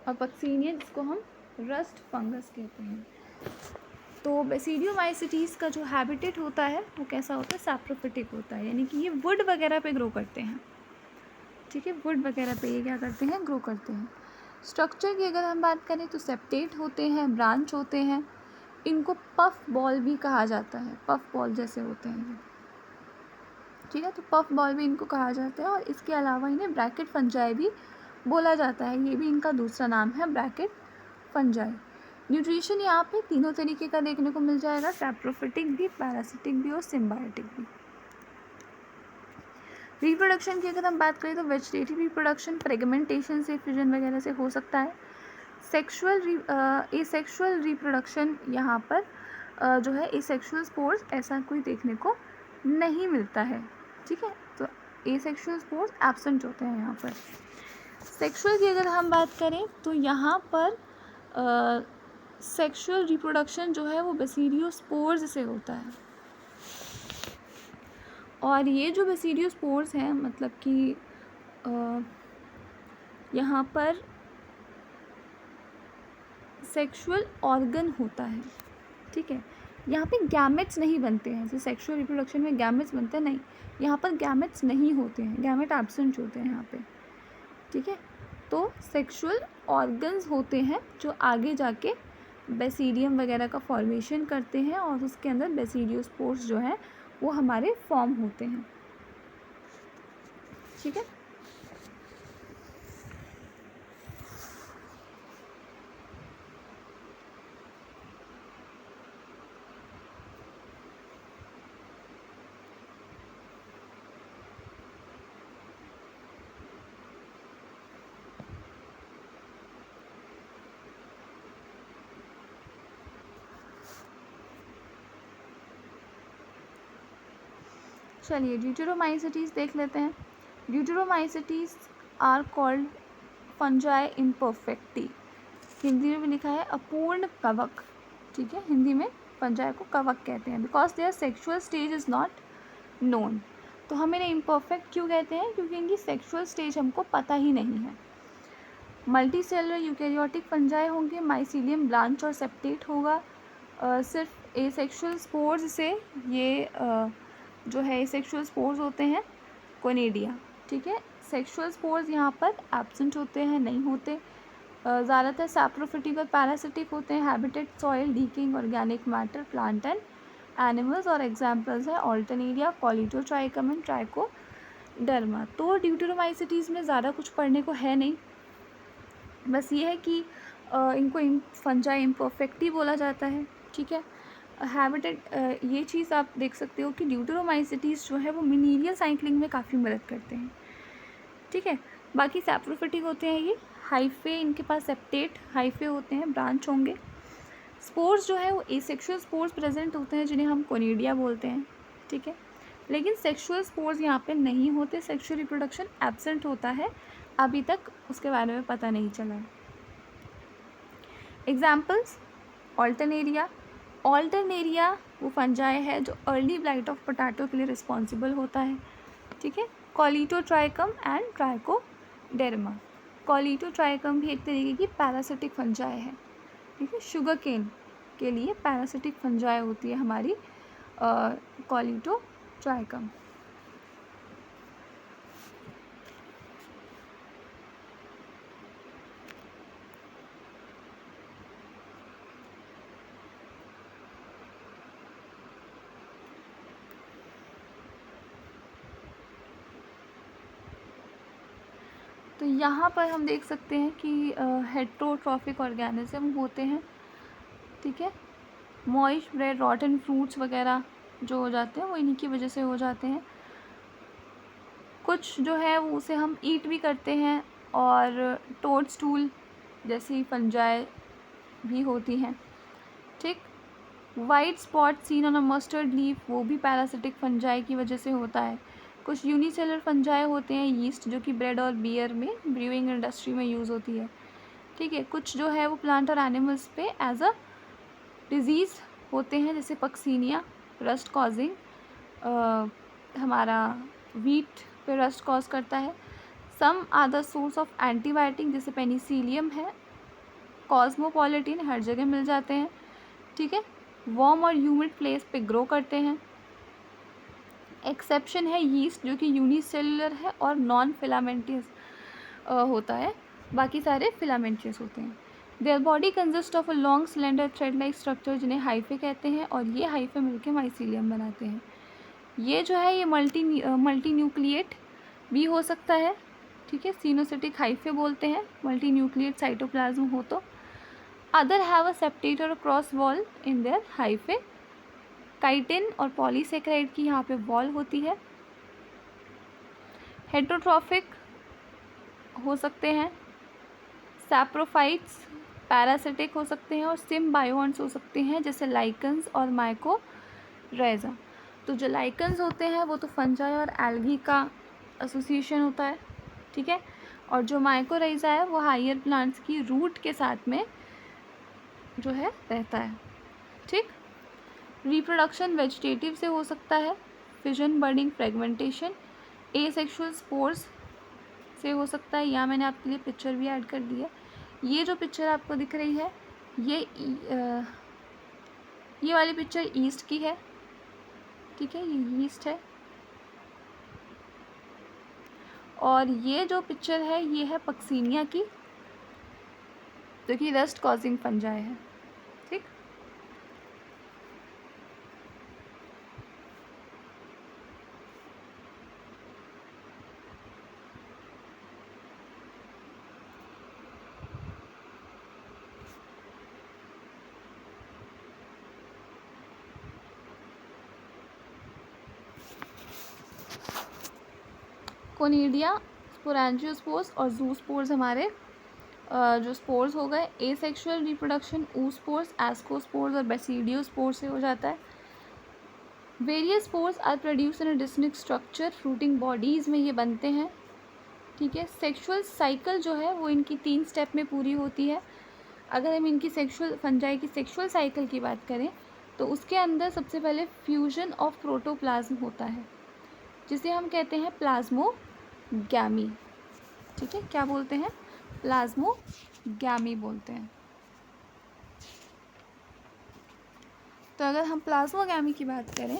और पक्सीनिया जिसको हम रस्ट फंगस कहते हैं। तो बेसिडियोमाइसिटीज़ का जो हैबिटेट होता है वो कैसा होता है, सैप्रोफिटिक होता है, यानी कि ये वुड वगैरह पे ग्रो करते हैं। ठीक है, वुड वगैरह पे ये क्या करते हैं, ग्रो करते हैं। स्ट्रक्चर की अगर हम बात करें तो सेप्टेट होते हैं, ब्रांच होते हैं, इनको पफ बॉल भी कहा जाता है, पफ बॉल जैसे होते हैं ये। ठीक है, तो पफ बॉल भी इनको कहा जाता है, और इसके अलावा इन्हें ब्रैकेट फंजाई भी बोला जाता है, ये भी इनका दूसरा नाम है, ब्रैकेट फंजाई। न्यूट्रिशन यहाँ पे तीनों तरीके का देखने को मिल जाएगा, सैप्रोफिटिक भी, पैरासिटिक भी और सिम्बायोटिक भी। रिप्रोडक्शन की अगर हम बात करें तो वेजिटेटिव रिप्रोडक्शन फ्रेगमेंटेशन से, फ्यूजन वगैरह से हो सकता है। एसेक्सुअल रिप्रोडक्शन यहाँ पर जो है एसेक्सुअल स्पोर्स ऐसा कोई देखने को नहीं मिलता है। ठीक है, तो एसेक्सुअल स्पोर्स एब्सेंट होते हैं यहाँ पर। सेक्सुअल की अगर हम बात करें तो यहाँ पर सेक्सुअल रिप्रोडक्शन जो है वो बेसिडियोस्पोर्स से होता है, और ये जो बेसिडियोस्पोर्स हैं मतलब कि यहाँ पर सेक्सुअल ऑर्गन होता है। ठीक है, यहाँ पे गैमेट्स नहीं बनते हैं, जैसे सेक्सुअल रिप्रोडक्शन में गैमेट्स बनते हैं, नहीं, यहाँ पर गैमेट्स नहीं होते हैं, गैमेट एब्सेंट होते हैं यहाँ पे। ठीक है, तो सेक्सुअल ऑर्गन्स होते हैं जो आगे जाके बेसिडियम वगैरह का फॉर्मेशन करते हैं, और उसके अंदर बेसिडियोस्पोर्स जो है वो हमारे फॉर्म होते हैं। ठीक है, चलिए ड्यूटेरोमाइसिटीज़ देख लेते हैं। Deuteromycetes are called fungi imperfecti, Hindi में भी लिखा है अपूर्ण कवक। ठीक है, हिंदी में फंजाई को कवक कहते हैं, because their sexual stage is not known. तो हम इन्हें इम्परफेक्ट क्यों कहते हैं, क्योंकि इनकी सेक्सुअल स्टेज हमको पता ही नहीं है। मल्टी सेलुलर यूकैरियोटिक फंजाई होंगे, माइसीलियम ब्रांच और सेप्टेट होगा। सिर्फ एसेक्सुअल स्पोर्स से ये जो है एसेक्सुअल स्पोर्स होते हैं कोनिडिया। ठीक है, सेक्सुअल स्पोर्स यहाँ पर एब्सेंट होते हैं, नहीं होते। ज़्यादातर सैप्रोफिटिक और पैरासिटिक होते हैं। Habitat soil decaying organic matter plant and animals, और एग्जांपल्स है ऑल्टरनेरिया, कॉलिटोट्राइकम एंड ट्राइकोडर्मा। तो ड्यूटेरोमाइसिटीज़ में ज़्यादा कुछ पढ़ने को है नहीं, बस ये है कि इनको फंजाई इम्परफेक्टी बोला जाता है। ठीक है, हैबिटेट ये चीज़ आप देख सकते हो कि ड्यूटेरोमाइसिटीज़ जो है वो मिनीरियल साइक्लिंग में काफ़ी मदद करते हैं। ठीक है, बाकी सैप्रोफिटिक होते हैं ये, हाइफे इनके पास सेप्टेट हाइफे होते हैं, ब्रांच होंगे। स्पोर्स जो है वो एसेक्सुअल स्पोर्स प्रेजेंट होते हैं जिन्हें हम कोनिडिया बोलते हैं, ठीक है। लेकिन सेक्सुअल स्पोर्स यहाँ पे नहीं होते, सेक्सुअल रिप्रोडक्शन एब्सेंट होता है, अभी तक उसके बारे में पता नहीं चला है। Examples, Alternaria. ऑल्टरनेरिया वो फंजाई है जो अर्ली ब्लाइट ऑफ पोटैटो के लिए रिस्पॉन्सिबल होता है, ठीक है। कॉलीटोट्राइकम एंड ट्राइकोडेर्मा। कॉलीटोट्राइकम भी एक तरीके की पैरासिटिक फंजाई है, ठीक है। शुगर केन के लिए पैरासिटिक फंजाई होती है हमारी कॉलीटोट्राइकम। तो यहाँ पर हम देख सकते हैं कि हेट्रोट्रॉफिक ऑर्गेनिज्म होते हैं, ठीक है। मॉइस्ट ब्रेड, रॉटन फ्रूट्स वगैरह जो हो जाते हैं वो इन्हीं की वजह से हो जाते हैं। कुछ जो है वो उसे हम ईट भी करते हैं, और टोडस्टूल जैसी फंजाई भी होती हैं, ठीक। White spot seen on a mustard leaf, वो भी पैरासिटिक फंजाई की वजह से होता है। कुछ यूनिसेलर फंजाई होते हैं, यीस्ट, जो कि ब्रेड और बियर में ब्रूइंग इंडस्ट्री में यूज़ होती है, ठीक है। कुछ जो है वो प्लांट और एनिमल्स पे एज अ डिजीज़ होते हैं, जैसे पक्सीनिया, रस्ट कॉजिंग, हमारा वीट पे रस्ट कॉज करता है। Some other source of antibiotic जैसे पेनिसिलियम है, कॉस्मोपॉलिटिन हर जगह मिल जाते हैं, ठीक है। वार्म और ह्यूमिड प्लेस पे ग्रो करते हैं। एक्सेप्शन है यीस्ट, जो कि यूनिसेलुलर है और नॉन फिलामेंटियस होता है, बाकी सारे फिलामेंटियस होते हैं। Their body consist of a long cylinder thread like structure जिन्हें हाइफे कहते हैं, और ये हाइफे मिलकर माइसीलियम बनाते हैं। ये जो है ये मल्टी न्यूक्लिएट भी हो सकता है, ठीक है। सिनोसिटिक हाइफे बोलते हैं मल्टी न्यूक्लिएट साइटोप्लाज्म हो तो। Other have a septate or cross wall in their hyphae. Chitin और पॉलीसेकेराइड की यहाँ पे वॉल होती है। हेट्रोट्रॉफिक हो सकते हैं, सैप्रोफाइट्स पैरासिटिक हो सकते हैं, और सिम्बायोन्ट्स हो सकते हैं जैसे लाइकन्स और माइकोराइजा। तो जो लाइकन्स होते हैं वो तो फंजाई और एल्गी का एसोसिएशन होता है, ठीक है। और जो माइकोराइजा है वो हायर प्लांट्स की रूट के साथ में जो है रहता है, ठीक। रिप्रोडक्शन वेजिटेटिव से हो सकता है, फिजन, बर्डिंग, फ्रेगमेंटेशन। एसेक्सुअल स्पोर्स से हो सकता है, यहाँ मैंने आपके लिए पिक्चर भी ऐड कर दी है। ये जो पिक्चर आपको दिख रही है ये वाली पिक्चर ईस्ट की है, ठीक है, ये ईस्ट है। और ये जो पिक्चर है ये है पक्सीनिया की, जो कि रस्ट कॉजिंग फंजाई है, ठीक। कोनिडिया, स्पोरेंजियोस्पोर्स और जूस्पोर्स हमारे जो स्पोर्स हो गए। एसेक्सुअल रिप्रोडक्शन ऊस्पोर्स, एस्कोस्पोर्स और बेसिडियोस्पोर्स से हो जाता है। Various spores are produce in a distinct structure, fruiting bodies में ये बनते हैं, ठीक है। सेक्सुअल साइकिल जो है वो इनकी 3 स्टेप में पूरी होती है। अगर हम इनकी सेक्सुअल फंजाई की सेक्सुअल साइकिल की बात करें तो उसके अंदर सबसे पहले फ्यूजन ऑफ प्रोटोप्लाज्म होता है, जिसे हम कहते हैं प्लाज्मोगैमी, ठीक है। क्या बोलते हैं? प्लाज्मोगैमी बोलते हैं। तो अगर हम प्लाज्मोगैमी की बात करें,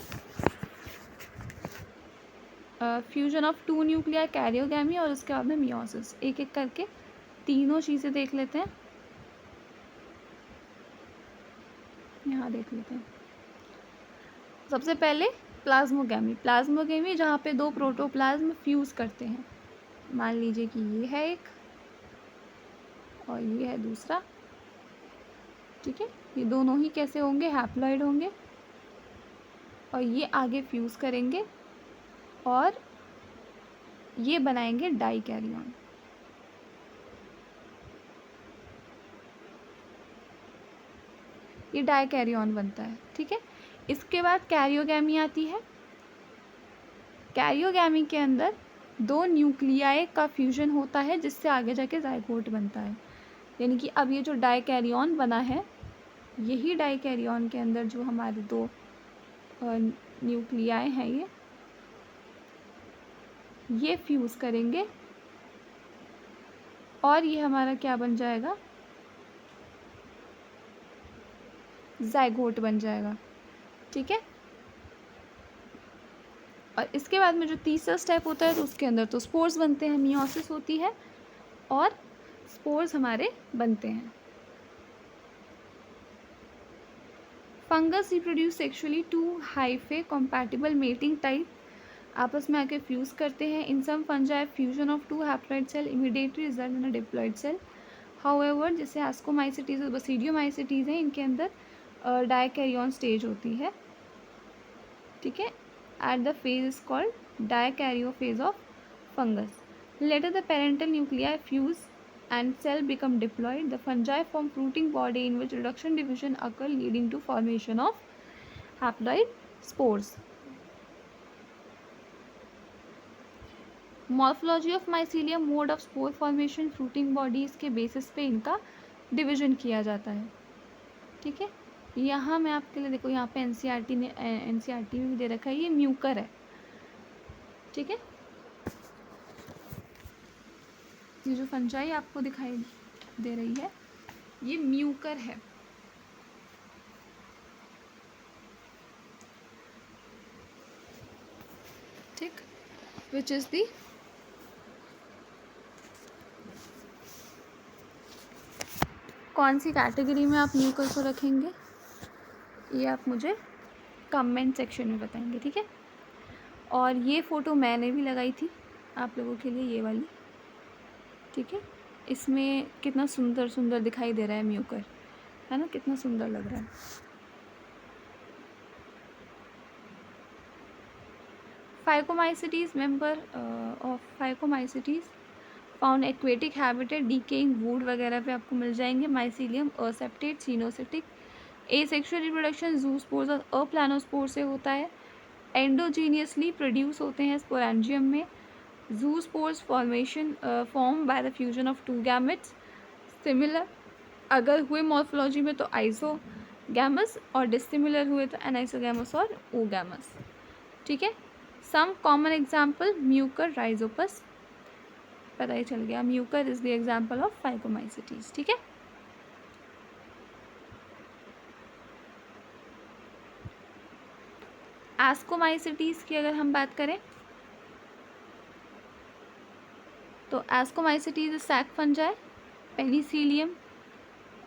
फ्यूजन ऑफ 2 न्यूक्लियर, कैरियोगैमी, और उसके बाद में मियोसिस। एक एक करके तीनों चीज़ें देख लेते हैं। यहाँ देख लेते हैं। सबसे पहले प्लाज्मोगैमी जहाँ पे 2 प्रोटोप्लाज्म फ्यूज़ करते हैं। मान लीजिए कि ये है एक और ये है दूसरा, ठीक है। ये दोनों ही कैसे होंगे? हैप्लॉइड होंगे, और ये आगे फ्यूज़ करेंगे और ये बनाएंगे डाइकैरियन। ये डाइकैरियन बनता है। ठीक है, इसके बाद कैरियोगैमी आती है। कैरियोगैमी के अंदर 2 न्यूक्लियाई का फ्यूजन होता है जिससे आगे जाके जाइगोट बनता है। यानी कि अब ये जो डाइकैरियन बना है, यही डाइकैरियन के अंदर जो हमारे 2 न्यूक्लियाई हैं ये फ्यूज़ करेंगे और ये हमारा क्या बन जाएगा, जाइगोट बन जाएगा। ठीक है, और इसके बाद में जो तीसरा स्टेप होता है तो उसके अंदर तो स्पोर्स बनते हैं, मियोसिस होती है और स्पोर्स हमारे बनते हैं। Fungus reproduce sexually 2 hyphae compatible mating type आपस में आके फ्यूज़ करते हैं। In some fungi fusion of 2 haploid cell immediately result in a diploid cell. However जैसे एस्कोमाइसिटीज और बसीडियोमाइसिटीज हैं, इनके अंदर डाइकैरियन स्टेज होती है। ठीक है, at the phase is called dikaryophase of fungus. Later the parental nuclei fuse and cell become diploid. The fungi form fruiting body in which reduction division occur leading to formation of haploid spores. Morphology of mycelium, mode of spore formation, fruiting bodies के basis पे इनका division किया जाता है। ठीक है, यहाँ मैं आपके लिए देखो, यहाँ पे एनसीईआरटी में भी दे रखा है, ये म्यूकर है। ठीक है, ये जो फंजाई आपको दिखाई दे रही है ये म्यूकर है। ठीक, विच इज दी कौन सी कैटेगरी में आप म्यूकर को रखेंगे, ये आप मुझे कमेंट सेक्शन में बताएंगे। ठीक है, और ये फ़ोटो मैंने भी लगाई थी आप लोगों के लिए, ये वाली। ठीक है, इसमें कितना सुंदर सुंदर दिखाई दे रहा है म्यूकर, है ना, कितना सुंदर लग रहा है। Phycomycetes member of phycomycetes found aquatic habitat, decaying would वगैरह पे आपको मिल जाएंगे। माइसीलियम असेप्टेट, सिनोसिटिक। एसेक्सुअल रिप्रोडक्शन जूस्पोर्स और अप्लानोस्पोर से होता है। एंडोजीनियसली प्रोड्यूस होते हैं स्पोरेंजियम में। Zoospores formation form by the fusion of 2 gametes. Similar अगर हुए मॉर्फोलॉजी में तो आइसोगैमस, और डिसिमिलर हुए तो एनाइसोगैमस और ओगैमस। ठीक है, some common example Mucor, Rhizopus, पता ही चल गया, Mucor is the example of Phycomycetes. ठीक है, एस्कोमाइसिटीज की अगर हम बात करें तो एस्कोमाइसिटीज सैक फंजाई, पेनिसिलियम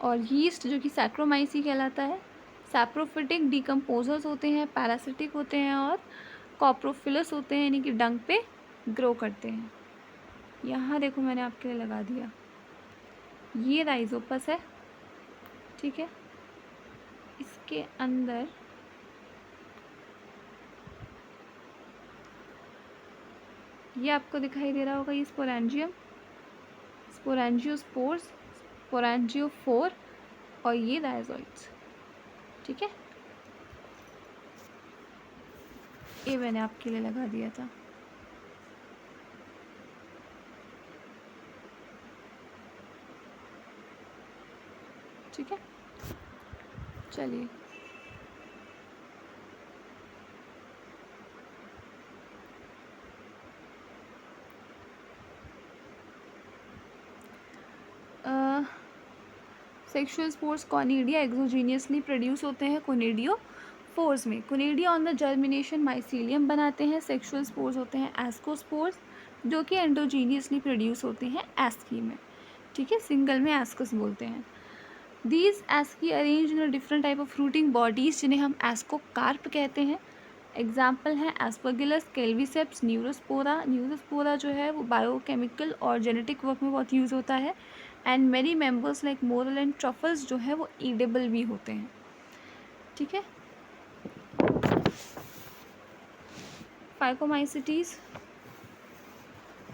और यीस्ट जो कि सैक्रोमाइसी कहलाता है। सैप्रोफिटिक डिकम्पोजर्स होते हैं, पैरासिटिक होते हैं और कॉप्रोफिलस होते हैं, यानी कि डंक पे ग्रो करते हैं। यहाँ देखो मैंने आपके लिए लगा दिया, ये राइजोपस है। ठीक है, इसके अंदर ये आपको दिखाई दे रहा होगा, ये स्पोरेंजियम, स्पोरेंजियोस्पोर्स, स्पोरेंजियोफोर और ये राइजोइड्स। ठीक है, ये मैंने आपके लिए लगा दिया था। ठीक है, चलिए सेक्सुअल स्पोर्स कॉनिडिया एक्सोजीनियसली प्रोड्यूस होते हैं कोनिडियो फोर्स में। Conidia on the germination mycelium बनाते हैं। सेक्सुअल स्पोर्स होते हैं एस्कोस्पोर्स जो कि एंडोजीनियसली प्रोड्यूस होते हैं एस्की में। ठीक है, सिंगल में एस्कस बोलते हैं। These ASCII arrange in different type of fruiting bodies जिन्हें हम एस्कोकार्प कहते हैं। एग्जाम्पल है एस्परगिलस, केल्विसेप्स, न्यूरोस्पोरा। न्यूरोस्पोरा जो है वो बायोकेमिकल और जेनेटिक वर्क में बहुत यूज़ होता है। And many members like moral and truffles जो है वो ईडेबल भी होते हैं। ठीक है, फाइकोमाइसिटीज,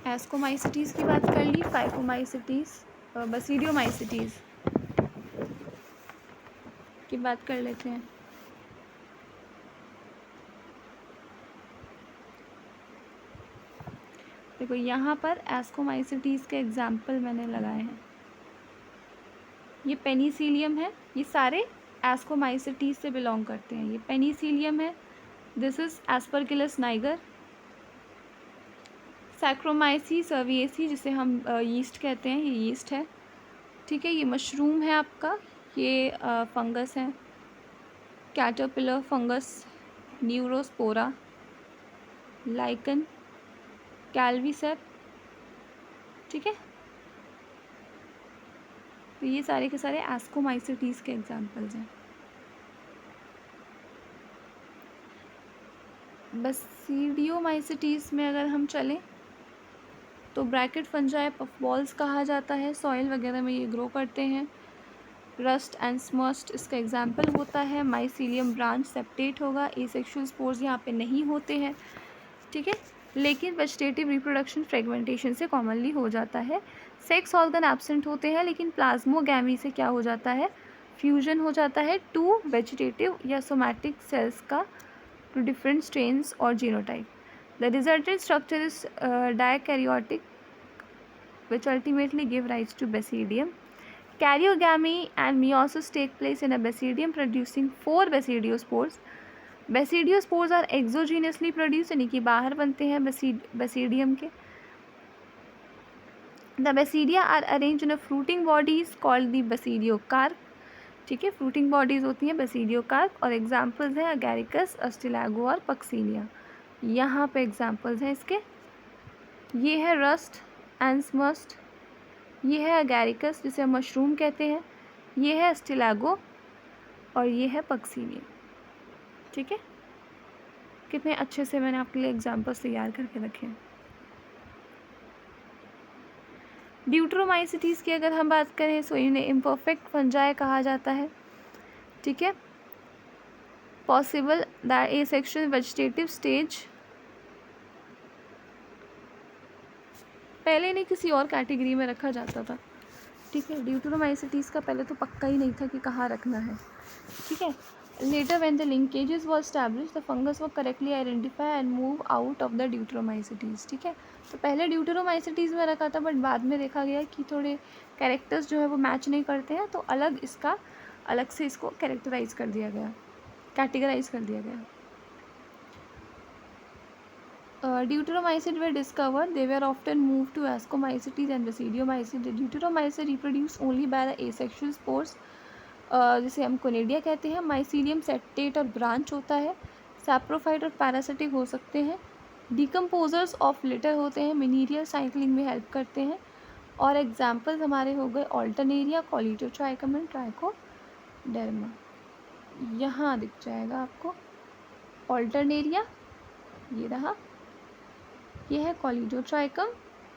एस्कोमाइसिटीज की बात कर ली, फाइकोमाइसिटीज, बसीडियोमाइसिटीज। की बात कर लेते हैं। देखो यहाँ पर एस्कोमाइसिटीज़ के एग्जाम्पल मैंने लगाए हैं। ये पेनिसिलियम है, ये सारे एस्कोमाइसिटीज़ से बिलोंग करते हैं। ये पेनिसिलियम है, दिस इज एस्परगिलस नाइगर। सैक्रोमाइसी सर्विएसी जिसे हम यीस्ट कहते हैं, ये यीस्ट है। ठीक है, ये मशरूम है आपका, ये फंगस है, कैटरपिलर फंगस, न्यूरोस्पोरा, लाइकन, कैल्वीसेप। ठीक है, तो ये सारे के सारे एस्कोमाइसिटीज़ के एग्जाम्पल्स हैं। बसीडियोमाइसिटीज़ में अगर हम चलें तो ब्रैकेट फंजाई पफबॉल्स कहा जाता है, सॉइल वगैरह में ये ग्रो करते हैं। रस्ट एंड स्मस्ट इसका एग्जाम्पल होता है। माइसीलियम ब्रांच सेप्टेट होगा, एसेक्सुअल स्पोर्स यहाँ पे नहीं होते हैं। ठीक है, लेकिन वेजिटेटिव रिप्रोडक्शन फ्रेगमेंटेशन से कॉमनली हो जाता है। सेक्स ऑर्गन एब्सेंट होते हैं, लेकिन प्लाज्मोगैमी से क्या हो जाता है, फ्यूजन हो जाता है टू वेजिटेटिव या सोमैटिक सेल्स का टू डिफरेंट स्ट्रेन्स और genotype. The resultant structure is dikaryotic which ultimately give rise to basidium. Karyogamy and meiosis take place in a basidium producing 4 basidiospores. Basidiospores are exogenously produced, यानी कि बाहर बनते हैं basidium के. The basidia are arranged in a fruiting bodies called the basidiocarp. ठीक है, fruiting bodies होती हैं basidiocarp और examples हैं agaricus, astilago और puccinia. यहाँ पे examples हैं इसके, ये है rust एंड स्मस्ट, ये है अगैरिकस जिसे हम मशरूम कहते हैं, ये है स्टिलागो और ये है पक्सीनिया। ठीक है, कितने अच्छे से मैंने आपके लिए एग्जाम्पल्स तैयार करके रखे हैं। ड्यूट्रोमाइसिटीज़ की अगर हम बात करें तो इन्हें इम्परफेक्ट फंजाई कहा जाता है। ठीक है, possible that asexual vegetative stage, पहले नहीं किसी और कैटेगरी में रखा जाता था। ठीक है, ड्यूट्रोमाइसिटीज़ का पहले तो पक्का ही नहीं था कि कहाँ रखना है। ठीक है, letter when the linkages were establish the fungus were correctly identify and move out of the ड्यूट्रोमाइसिटीज़। ठीक है, तो पहले ड्यूट्रोमाइसिटीज़ में रखा था, बट बाद में देखा गया कि थोड़े कैरेक्टर्स जो है वो मैच नहीं करते हैं, तो अलग से इसको कैरेक्टराइज कर दिया गया, कैटेगराइज कर दिया गया। Deuteromycete were discovered. They were often moved to ascomycetes and basidiomycetes. Deuteromycete reproduce only by the asexual spores, जिसे हम कोनेडिया कहते हैं। माइसीलियम सेप्टेट और ब्रांच होता है। सैप्रोफाइट और पैरासिटिक हो सकते हैं। डिकम्पोजर्स ऑफ लिटर होते हैं, मिनीरियल साइक्लिंग में हेल्प करते हैं। और एग्जाम्पल्स हमारे हो गए ऑल्टरनेरिया, कॉलिटोट्राइकम एंड ट्राइकोडर्मा। यहाँ दिख जाएगा आपको ऑल्टरनेरिया, ये रहा, ये है कॉलिडोट्राइकम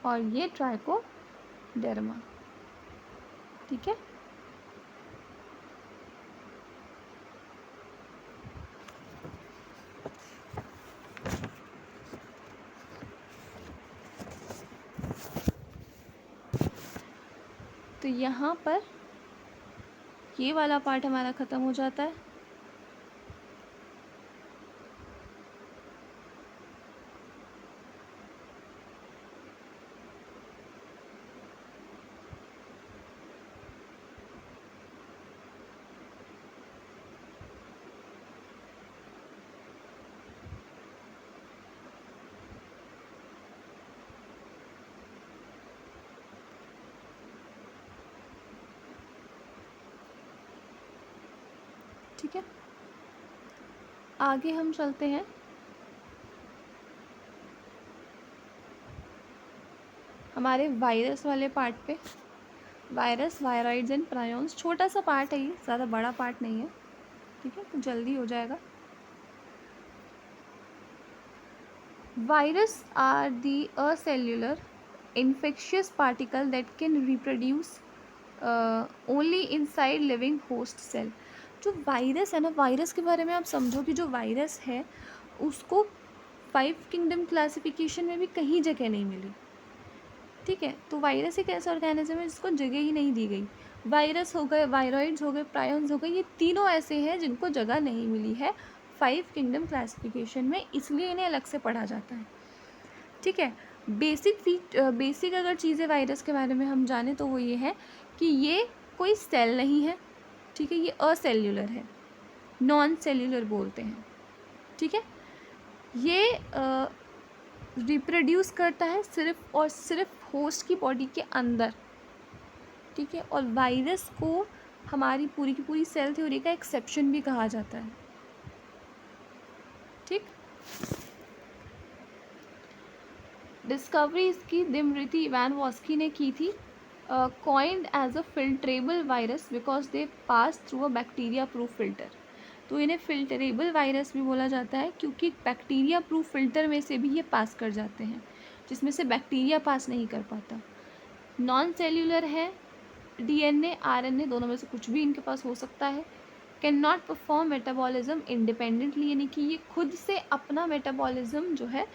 और ये ट्राइकोडर्मा। ठीक है, तो यहाँ पर ये वाला पार्ट हमारा ख़त्म हो जाता है। ठीक है, आगे हम चलते हैं। हमारे वायरस वाले पार्ट पे। वायरस, वायरॉइड्स एंड प्रायोन्स, छोटा सा पार्ट है ये, ज़्यादा बड़ा पार्ट नहीं है। ठीक है, तो जल्दी हो जाएगा। Virus are the acellular infectious particle that can reproduce only inside living host cell। जो वायरस है ना, वायरस के बारे में आप समझो कि जो वायरस है उसको 5 किंगडम क्लासिफिकेशन में भी कहीं जगह नहीं मिली। ठीक है। तो वायरस एक ऐसा ऑर्गेनिज्म है जिसको जगह ही नहीं दी गई। वायरस हो गए, वायरॉइड्स हो गए, प्रायन्स हो गए, ये तीनों ऐसे हैं जिनको जगह नहीं मिली है 5 किंगडम क्लासिफिकेशन में, इसलिए इन्हें अलग से पढ़ा जाता है। ठीक है। बेसिक अगर चीज़ें वायरस के बारे में हम जाने तो वो ये है कि ये कोई सेल नहीं है। ठीक है, ये असेल्यूलर है, नॉन सेल्यूलर बोलते हैं। ठीक है। ये रिप्रोड्यूस करता है सिर्फ और सिर्फ होस्ट की बॉडी के अंदर। ठीक है। और वायरस को हमारी पूरी की पूरी सेल थ्योरी का एक्सेप्शन भी कहा जाता है। ठीक। डिस्कवरी इसकी दिमृति इवानवॉस्की ने की थी। Coined as a filterable virus because they pass through a bacteria proof filter. तो इन्हें फिल्टरेबल वायरस भी बोला जाता है क्योंकि बैक्टीरिया प्रूफ फिल्टर में से भी ये पास कर जाते हैं, जिसमें से बैक्टीरिया पास नहीं कर पाता। नॉन सेल्यूलर है, डीएनए आरएनए दोनों में से कुछ भी इनके पास हो सकता है। Can not perform metabolism independently, यानी कि ये खुद से अपना मेटाबॉलिज्म जो है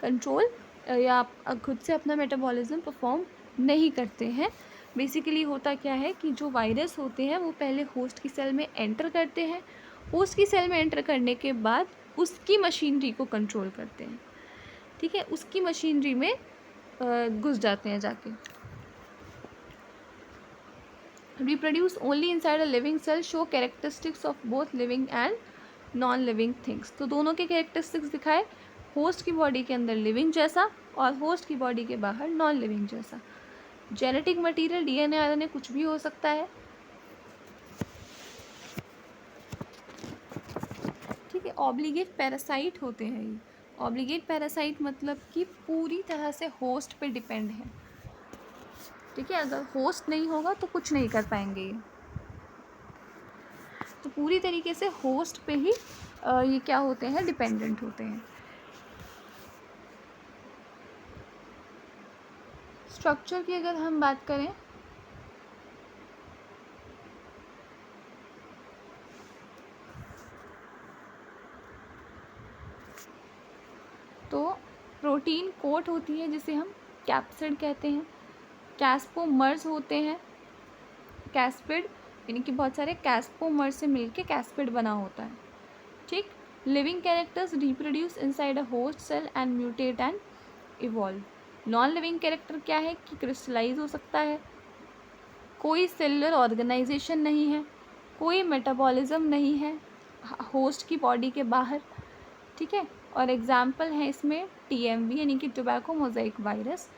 कंट्रोल या खुद से अपना मेटाबॉलिज्म परफॉर्म नहीं करते हैं। बेसिकली होता क्या है कि जो वायरस होते हैं वो पहले होस्ट की सेल में एंटर करते हैं, होस्ट की सेल में एंटर करने के बाद उसकी मशीनरी को कंट्रोल करते हैं। ठीक है, उसकी मशीनरी में घुस जाते हैं जाके। Reproduce only inside a living cell, show characteristics of both living and non living things. तो दोनों के कैरेक्टरिस्टिक्स दिखाए, होस्ट की बॉडी के अंदर लिविंग जैसा और होस्ट की बॉडी के बाहर नॉन लिविंग जैसा। जेनेटिक मटेरियल डीएनए आरएनए कुछ भी हो सकता है। ठीक है। ऑब्लिगेट पैरासाइट होते हैं ये। ऑब्लिगेट पैरासाइट मतलब कि पूरी तरह से होस्ट पे डिपेंड है। ठीक है, अगर होस्ट नहीं होगा तो कुछ नहीं कर पाएंगे ये, तो पूरी तरीके से होस्ट पे ही ये क्या होते हैं, डिपेंडेंट होते हैं। स्ट्रक्चर की अगर हम बात करें तो प्रोटीन कोट होती है जिसे हम कैप्सिड कहते हैं। कैस्पोमर्स होते हैं, कैस्पिड यानी कि बहुत सारे कैस्पोमर से मिलके कैस्पिड बना होता है। ठीक। Living characters reproduce inside a host cell and mutate and evolve. Non living character क्या है कि क्रिस्टलाइज हो सकता है, कोई सेलुलर ऑर्गेनाइजेशन नहीं है, कोई मेटाबॉलिज्म नहीं है होस्ट की बॉडी के बाहर। ठीक है। और एग्जाम्पल है इसमें टीएमवी यानी कि tobacco mosaic virus,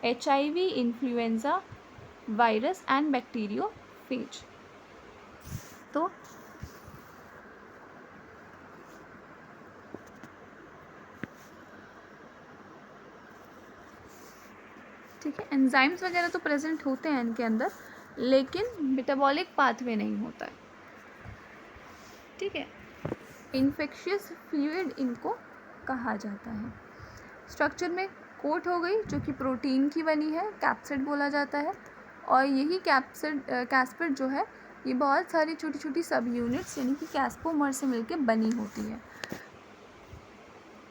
HIV, influenza virus and bacteriophage. तो ठीक है, एंजाइम्स वगैरह तो प्रेजेंट होते हैं इनके अंदर, लेकिन मेटाबॉलिक पाथवे नहीं होता है। ठीक है। इन्फेक्शियस फ्लूइड इनको कहा जाता है। स्ट्रक्चर में कोट हो गई जो कि प्रोटीन की बनी है, कैप्सिड बोला जाता है। और यही कैस्पिड जो है ये बहुत सारी छोटी छोटी सब यूनिट्स यानी कि कैस्पोमर से मिलकर बनी होती है।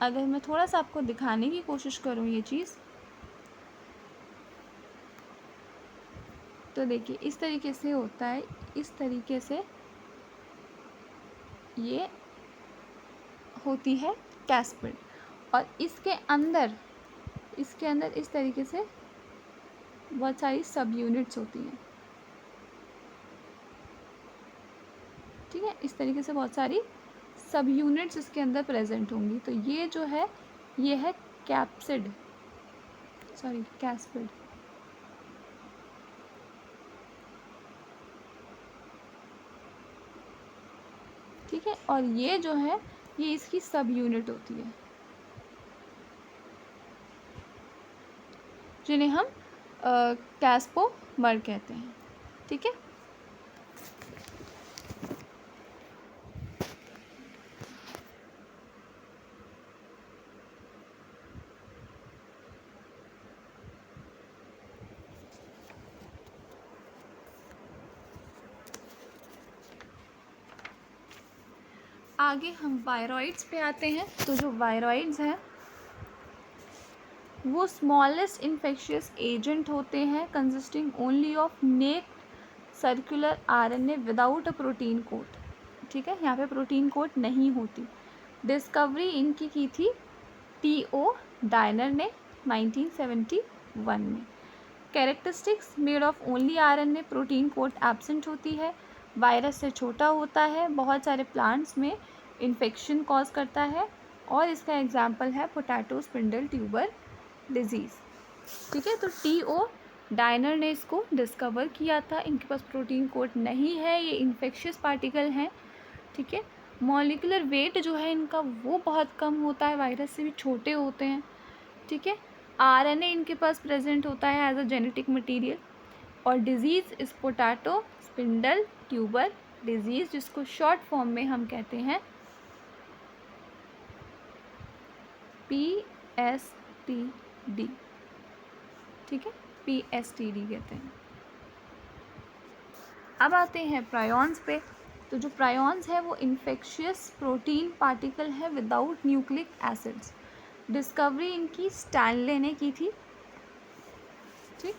अगर मैं थोड़ा सा आपको दिखाने की कोशिश करूँ ये चीज़, तो देखिए इस तरीके से होता है, इस तरीके से ये होती है कैस्पिड। और इसके अंदर इस तरीके से बहुत सारी सब यूनिट्स होती हैं। ठीक है, इस तरीके से बहुत सारी सब यूनिट्स इसके अंदर प्रेजेंट होंगी। तो ये जो है ये है कैस्पिड। ठीक है, और ये जो है ये इसकी सब यूनिट होती है जिन्हें हम कैस्पोमर कहते हैं। ठीक है। आगे हम वायरॉइड्स पे आते हैं। तो जो वायरॉइड्स हैं वो स्मॉलेस्ट इन्फेक्शियस एजेंट होते हैं consisting only of naked circular RNA without a protein coat. ठीक है, यहाँ पे प्रोटीन कोट नहीं होती। डिस्कवरी इनकी की थी T.O. डायनर ने 1971 में। Characteristics made of only RNA, protein coat absent होती है, वायरस से छोटा होता है, बहुत सारे प्लांट्स में इन्फेक्शन कॉज करता है, और इसका एग्जाम्पल है पोटैटो स्पिंडल ट्यूबर डिजीज़। ठीक है, तो T.O. डायनर ने इसको डिस्कवर किया था। इनके पास प्रोटीन कोट नहीं है, ये इन्फेक्शियस पार्टिकल हैं। ठीक है, मॉलिकुलर वेट जो है इनका वो बहुत कम होता है, वायरस से भी छोटे होते हैं। ठीक है, आरएनए इनके पास प्रेजेंट होता है एज अ जेनेटिक मटेरियल, और डिजीज़ इस पोटैटो स्पिंडल ट्यूबर डिजीज़, जिसको शॉर्ट फॉर्म में हम कहते हैं PSTD। ठीक है, PSTD कहते हैं। अब आते हैं प्रायॉन्स पे। तो जो प्रायॉन्स है वो इन्फेक्शियस प्रोटीन पार्टिकल है विदाउट न्यूक्लिक एसिड्स। डिस्कवरी इनकी स्टैनले ने की थी। ठीक,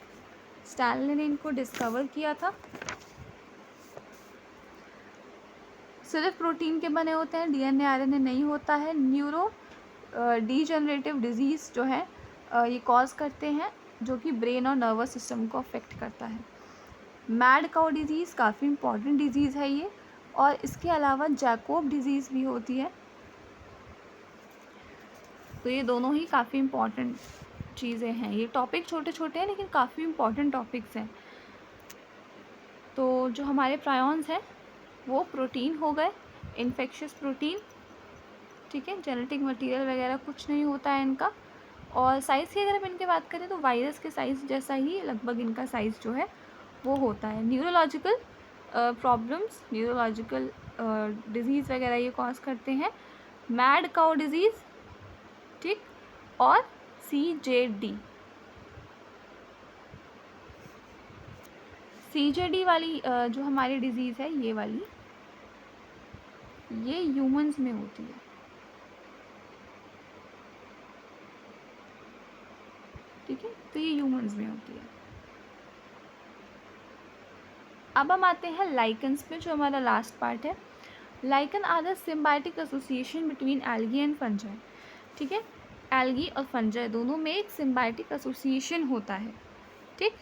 स्टैनले ने इनको डिस्कवर किया था। सिर्फ प्रोटीन के बने होते हैं, डीएनए आरएनए नहीं होता है। न्यूरो डीजनरेटिव डिजीज़ जो है ये कॉज करते हैं, जो कि ब्रेन और नर्वस सिस्टम को अफेक्ट करता है। मैड काउ डिजीज़ काफ़ी इम्पॉर्टेंट डिजीज़ है ये, और इसके अलावा जैकोब डिजीज़ भी होती है। तो ये दोनों ही काफ़ी इम्पॉर्टेंट चीज़ें हैं। ये टॉपिक छोटे छोटे हैं लेकिन काफ़ी इम्पॉर्टेंट टॉपिक्स हैं। तो जो हमारे प्रायॉन्स हैं वो प्रोटीन हो गए, इन्फेक्शियस प्रोटीन। ठीक है, जेनेटिक मटेरियल वगैरह कुछ नहीं होता है इनका। और साइज़ की अगर हम इनकी बात करें तो वायरस के साइज़ जैसा ही लगभग इनका साइज़ जो है वो होता है। न्यूरोलॉजिकल प्रॉब्लम्स, न्यूरोलॉजिकल डिजीज़ वगैरह ये कॉज करते हैं। मैड काउ डिजीज़, ठीक, और CJD। CJD वाली जो हमारी डिजीज़ है ये वाली, ये ह्यूमंस में होती है। ठीक है, तो ये ह्यूमंस में होती है। अब हम आते हैं लाइकन्स पे, जो हमारा लास्ट पार्ट है। Lichen are the symbiotic association between algae and fungi. ठीक है, एल्गी और फंजाई दोनों में एक सिम्बायोटिक एसोसिएशन होता है। ठीक,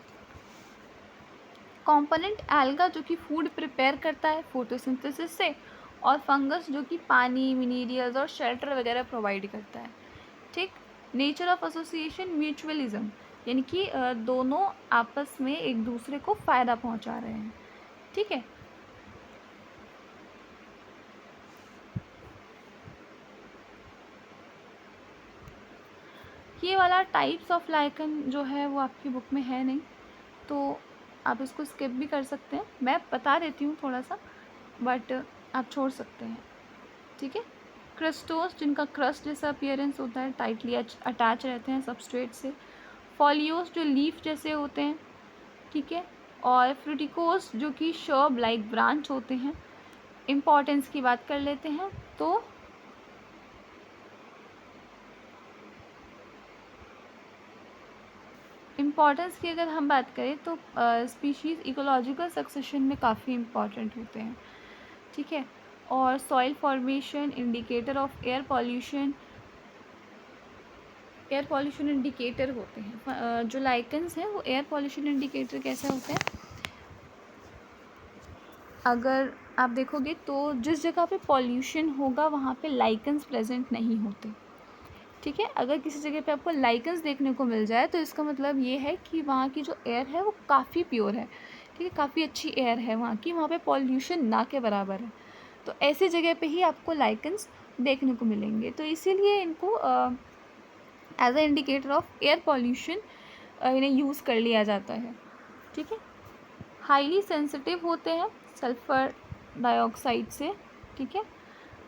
कंपोनेंट एल्गा जो कि फूड प्रिपेयर करता है फोटोसिंथेसिस से, और फंगस जो कि पानी, मिनरल्स और शेल्टर वगैरह प्रोवाइड करता है। ठीक, नेचर ऑफ एसोसिएशन म्यूचुअलिज्म, यानी कि दोनों आपस में एक दूसरे को फ़ायदा पहुंचा रहे हैं। ठीक है, ये वाला टाइप्स ऑफ लाइकन जो है वो आपकी बुक में है नहीं, तो आप इसको स्किप भी कर सकते हैं। मैं बता देती हूँ थोड़ा सा, बट आप छोड़ सकते हैं। ठीक है, क्रिस्टोस जिनका क्रस्ट जैसा अपीयरेंस होता है, टाइटली अटैच रहते हैं सबस्ट्रेट से। फॉलियोस जो लीफ जैसे होते हैं। ठीक है, और फ्रूटिकोस जो कि शर्ब लाइक ब्रांच होते हैं। इम्पॉर्टेंस की बात कर लेते हैं, तो इम्पॉर्टेंस की अगर हम बात करें तो स्पीशीज़ इकोलॉजिकल सक्सेशन में काफ़ी इम्पॉर्टेंट होते हैं। ठीक है, और soil formation, indicator of air pollution indicator होते हैं। जो लाइकन्स हैं वो एयर पॉल्यूशन इंडिकेटर कैसे होते हैं, अगर आप देखोगे तो जिस जगह पे पॉल्यूशन होगा वहाँ पे लाइकन्स प्रेजेंट नहीं होते। ठीक है, अगर किसी जगह पे आपको लाइकन्स देखने को मिल जाए तो इसका मतलब ये है कि वहाँ की जो एयर है वो काफ़ी प्योर है। ठीक है, काफ़ी अच्छी एयर है वहाँ की, वहाँ पे पॉल्यूशन ना के बराबर है। तो ऐसी जगह पे ही आपको लाइकन्स देखने को मिलेंगे, तो इसीलिए इनको as a indicator of air pollution इन्हें यूज़ कर लिया जाता है। ठीक है, हाईली सेंसिटिव होते हैं सल्फ़र डाइऑक्साइड से। ठीक है,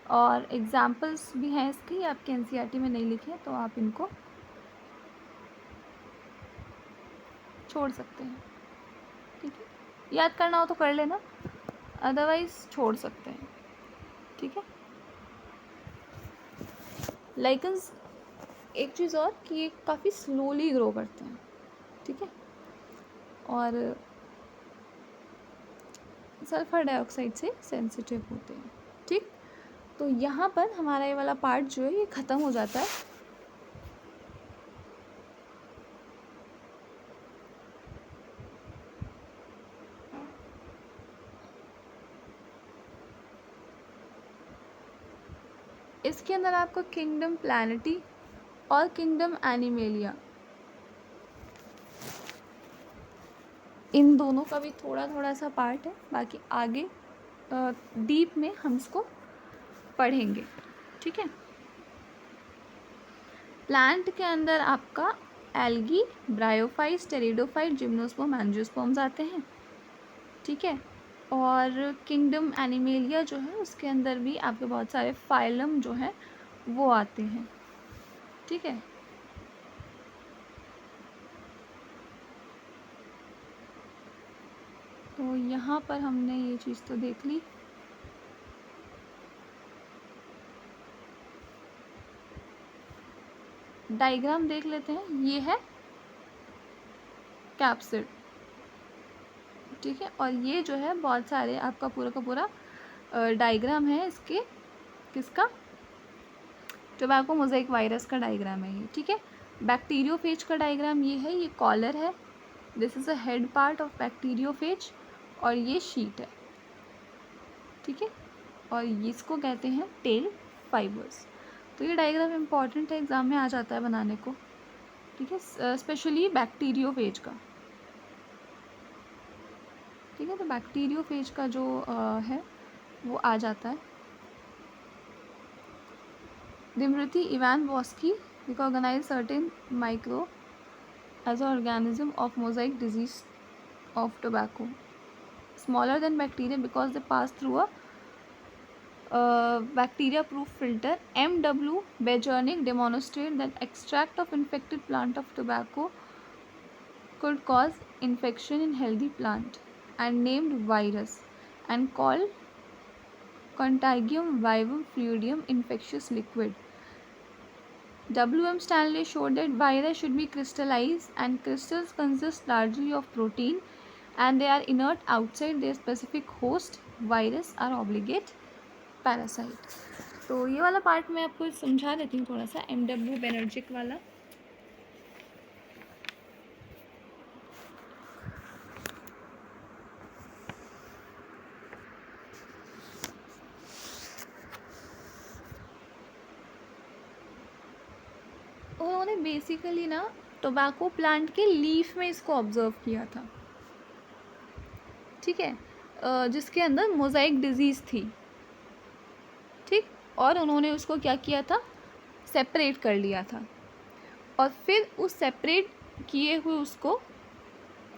और एग्जाम्पल्स भी हैं इसकी, आपके एनसीईआरटी में नहीं लिखे तो आप इनको छोड़ सकते हैं। ठीक है, याद करना हो तो कर लेना, अदरवाइज़ छोड़ सकते हैं। ठीक है, लाइकन्स एक चीज़ और कि ये काफ़ी स्लोली ग्रो करते हैं, ठीक है, और सल्फ़र डाइऑक्साइड से सेंसिटिव होते हैं, ठीक। तो यहाँ पर हमारा ये वाला पार्ट जो है ये ख़त्म हो जाता है। इसके अंदर आपका किंगडम प्लैनेटी और किंगडम एनिमेलिया, इन दोनों का भी थोड़ा थोड़ा सा पार्ट है, बाकी आगे डीप में हम इसको पढ़ेंगे, ठीक है। प्लांट के अंदर आपका algae, bryophytes, pteridophyte, gymnosperm, angiosperms आते हैं, ठीक है। और किंगडम एनिमेलिया जो है उसके अंदर भी आपके बहुत सारे फाइलम जो हैं वो आते हैं, ठीक है। तो यहाँ पर हमने ये चीज़ तो देख ली। डायग्राम देख लेते हैं, ये है कैप्सिड, ठीक है। और ये जो है बहुत सारे आपका पूरा का पूरा डायग्राम है इसके, किसका, टोबैको मोज़ेक वायरस का डायग्राम है ये, ठीक है। बैक्टीरियोफेज का डायग्राम ये है, ये कॉलर है, this is a head part of bacteriophage, और ये शीट है, ठीक है, और इसको कहते हैं टेल फाइबर्स। तो ये डायग्राम इम्पॉर्टेंट है, एग्ज़ाम में आ जाता है बनाने को, ठीक है, स्पेशली बैक्टीरियोफेज का, ठीक है। तो बैक्टीरियोफेज का जो है वो आ जाता है। Dmitri Ivanovsky recognise certain micro as an organism of mosaic disease of tobacco, smaller than bacteria because they pass through a bacteria proof filter. M.W. Bejernik demonstrated that extract of infected plant of tobacco could cause infection in healthy plant and named virus and called Contagium vivum fluidium infectious liquid. W.M. Stanley showed that virus should be crystallized and crystals consist largely of protein and they are inert outside their specific host. Virus are obligate parasite. तो ये वाला part मैं आपको समझा देती हूँ थोड़ा सा, M.W. बेनर्जिक वाला। उन्होंने बेसिकली ना टोबैको प्लांट के लीफ में इसको ऑब्जर्व किया था, ठीक है, जिसके अंदर मोज़ाइक डिजीज़ थी, ठीक। और उन्होंने उसको क्या किया था, सेपरेट कर लिया था, और फिर उस सेपरेट किए हुए उसको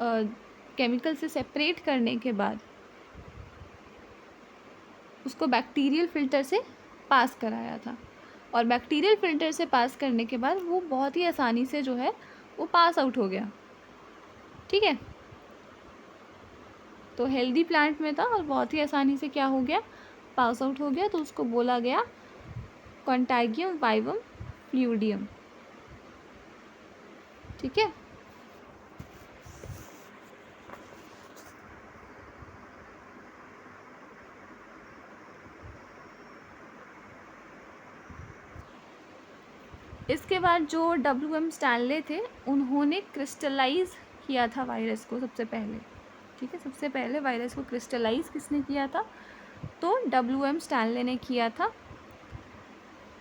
केमिकल से सेपरेट करने के बाद उसको बैक्टीरियल फ़िल्टर से पास कराया था, और बैक्टीरियल फ़िल्टर से पास करने के बाद वो बहुत ही आसानी से जो है वो पास आउट हो गया, ठीक है। तो हेल्दी प्लांट में था और बहुत ही आसानी से क्या हो गया, पास आउट हो गया, तो उसको बोला गया कंटैगियम वाइवम फ्लूइडियम, ठीक है। इसके बाद जो W.M. स्टैनले थे उन्होंने क्रिस्टलाइज किया था वायरस को सबसे पहले, ठीक है। सबसे पहले वायरस को क्रिस्टलाइज किसने किया था, तो W.M. स्टैनले ने किया था,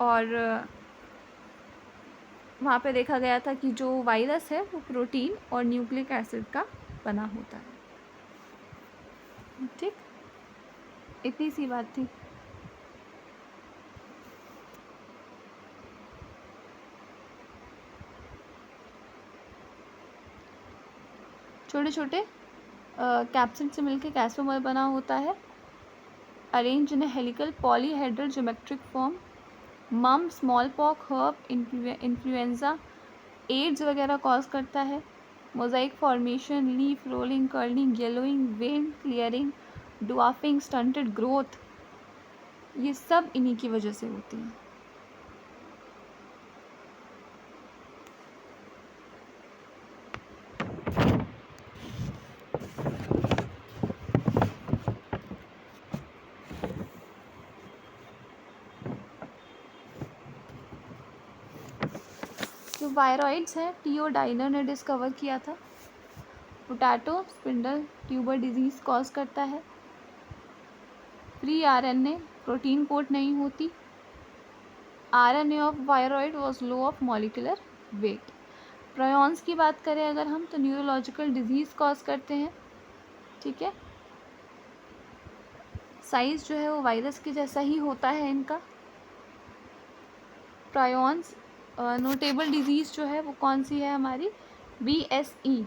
और वहाँ पे देखा गया था कि जो वायरस है वो प्रोटीन और न्यूक्लिक एसिड का बना होता है, ठीक। इतनी सी बात थी। छोटे छोटे कैप्सिड से मिलकर कैसोमर बना होता है, arrange in helical polyhedral geometric form. मम, small pox, herpes, influenza, AIDS वगैरह कॉज करता है। Mosaic formation, leaf rolling, curling, yellowing, vein clearing, dwarfing, stunted growth, ये सब इन्हीं की वजह से होती है। जो वायरॉइड्स हैं टीओ डाइनर ने डिस्कवर किया था। Potato spindle tuber disease cause करता है। प्री आरएनए प्रोटीन कोट नहीं होती। RNA of viroid was low of molecular weight. Prions की बात करें अगर हम तो न्यूरोलॉजिकल डिजीज़ कॉज करते हैं, ठीक है। साइज़ जो है वो वायरस के जैसा ही होता है इनका। प्रायॉन्स नोटेबल डिजीज़ जो है वो कौन सी है हमारी, BSE।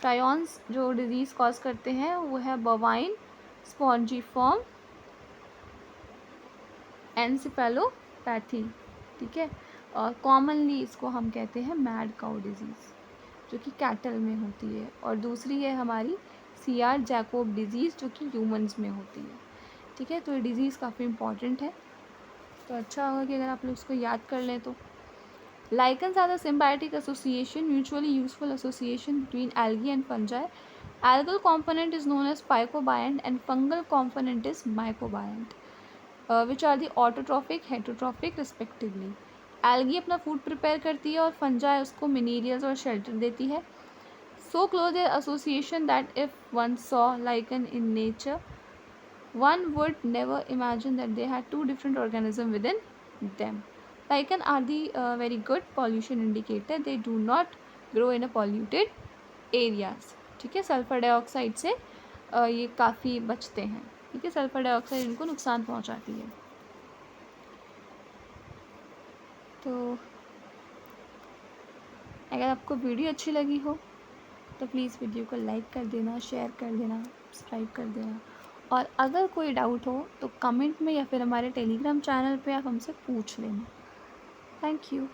प्रायॉन्स जो डिजीज़ कॉज करते हैं वो है बवाइन स्पॉन्जीफॉर्म एनसेफेलोपैथी, ठीक है। और कॉमनली इसको हम कहते हैं मैड काउ डिजीज़, जो कि कैटल में होती है। और दूसरी है हमारी CR जैकोब डिजीज़, जो कि ह्यूमंस में होती है, ठीक है। तो ये डिज़ीज़ काफ़ी इंपॉर्टेंट है, तो अच्छा होगा कि अगर आप लोग इसको याद कर लें तो। Lichens are the symbiotic association, mutually useful association between algae and fungi. Algal component is known as pycobiont and fungal component is mycobiont, which are the autotrophic, heterotrophic respectively. Algae अपना फूड प्रिपेयर करती है और fungi उसको मिनीरियल्स और shelter देती है. So close their association that if one saw lichen in nature, one would never imagine that they had two different organisms within them. Lichen are the very good pollution indicator. They do not grow in a polluted areas, ठीक है। Sulphur dioxide से ये काफ़ी बचते हैं, ठीक है। Sulphur dioxide इनको नुकसान पहुंचाती है। तो अगर आपको वीडियो अच्छी लगी हो तो प्लीज़ वीडियो को लाइक कर देना, शेयर कर देना, सब्सक्राइब कर देना। और अगर कोई डाउट हो तो कमेंट में या फिर हमारे टेलीग्राम चैनल पे आप हमसे पूछ लेना। Thank you.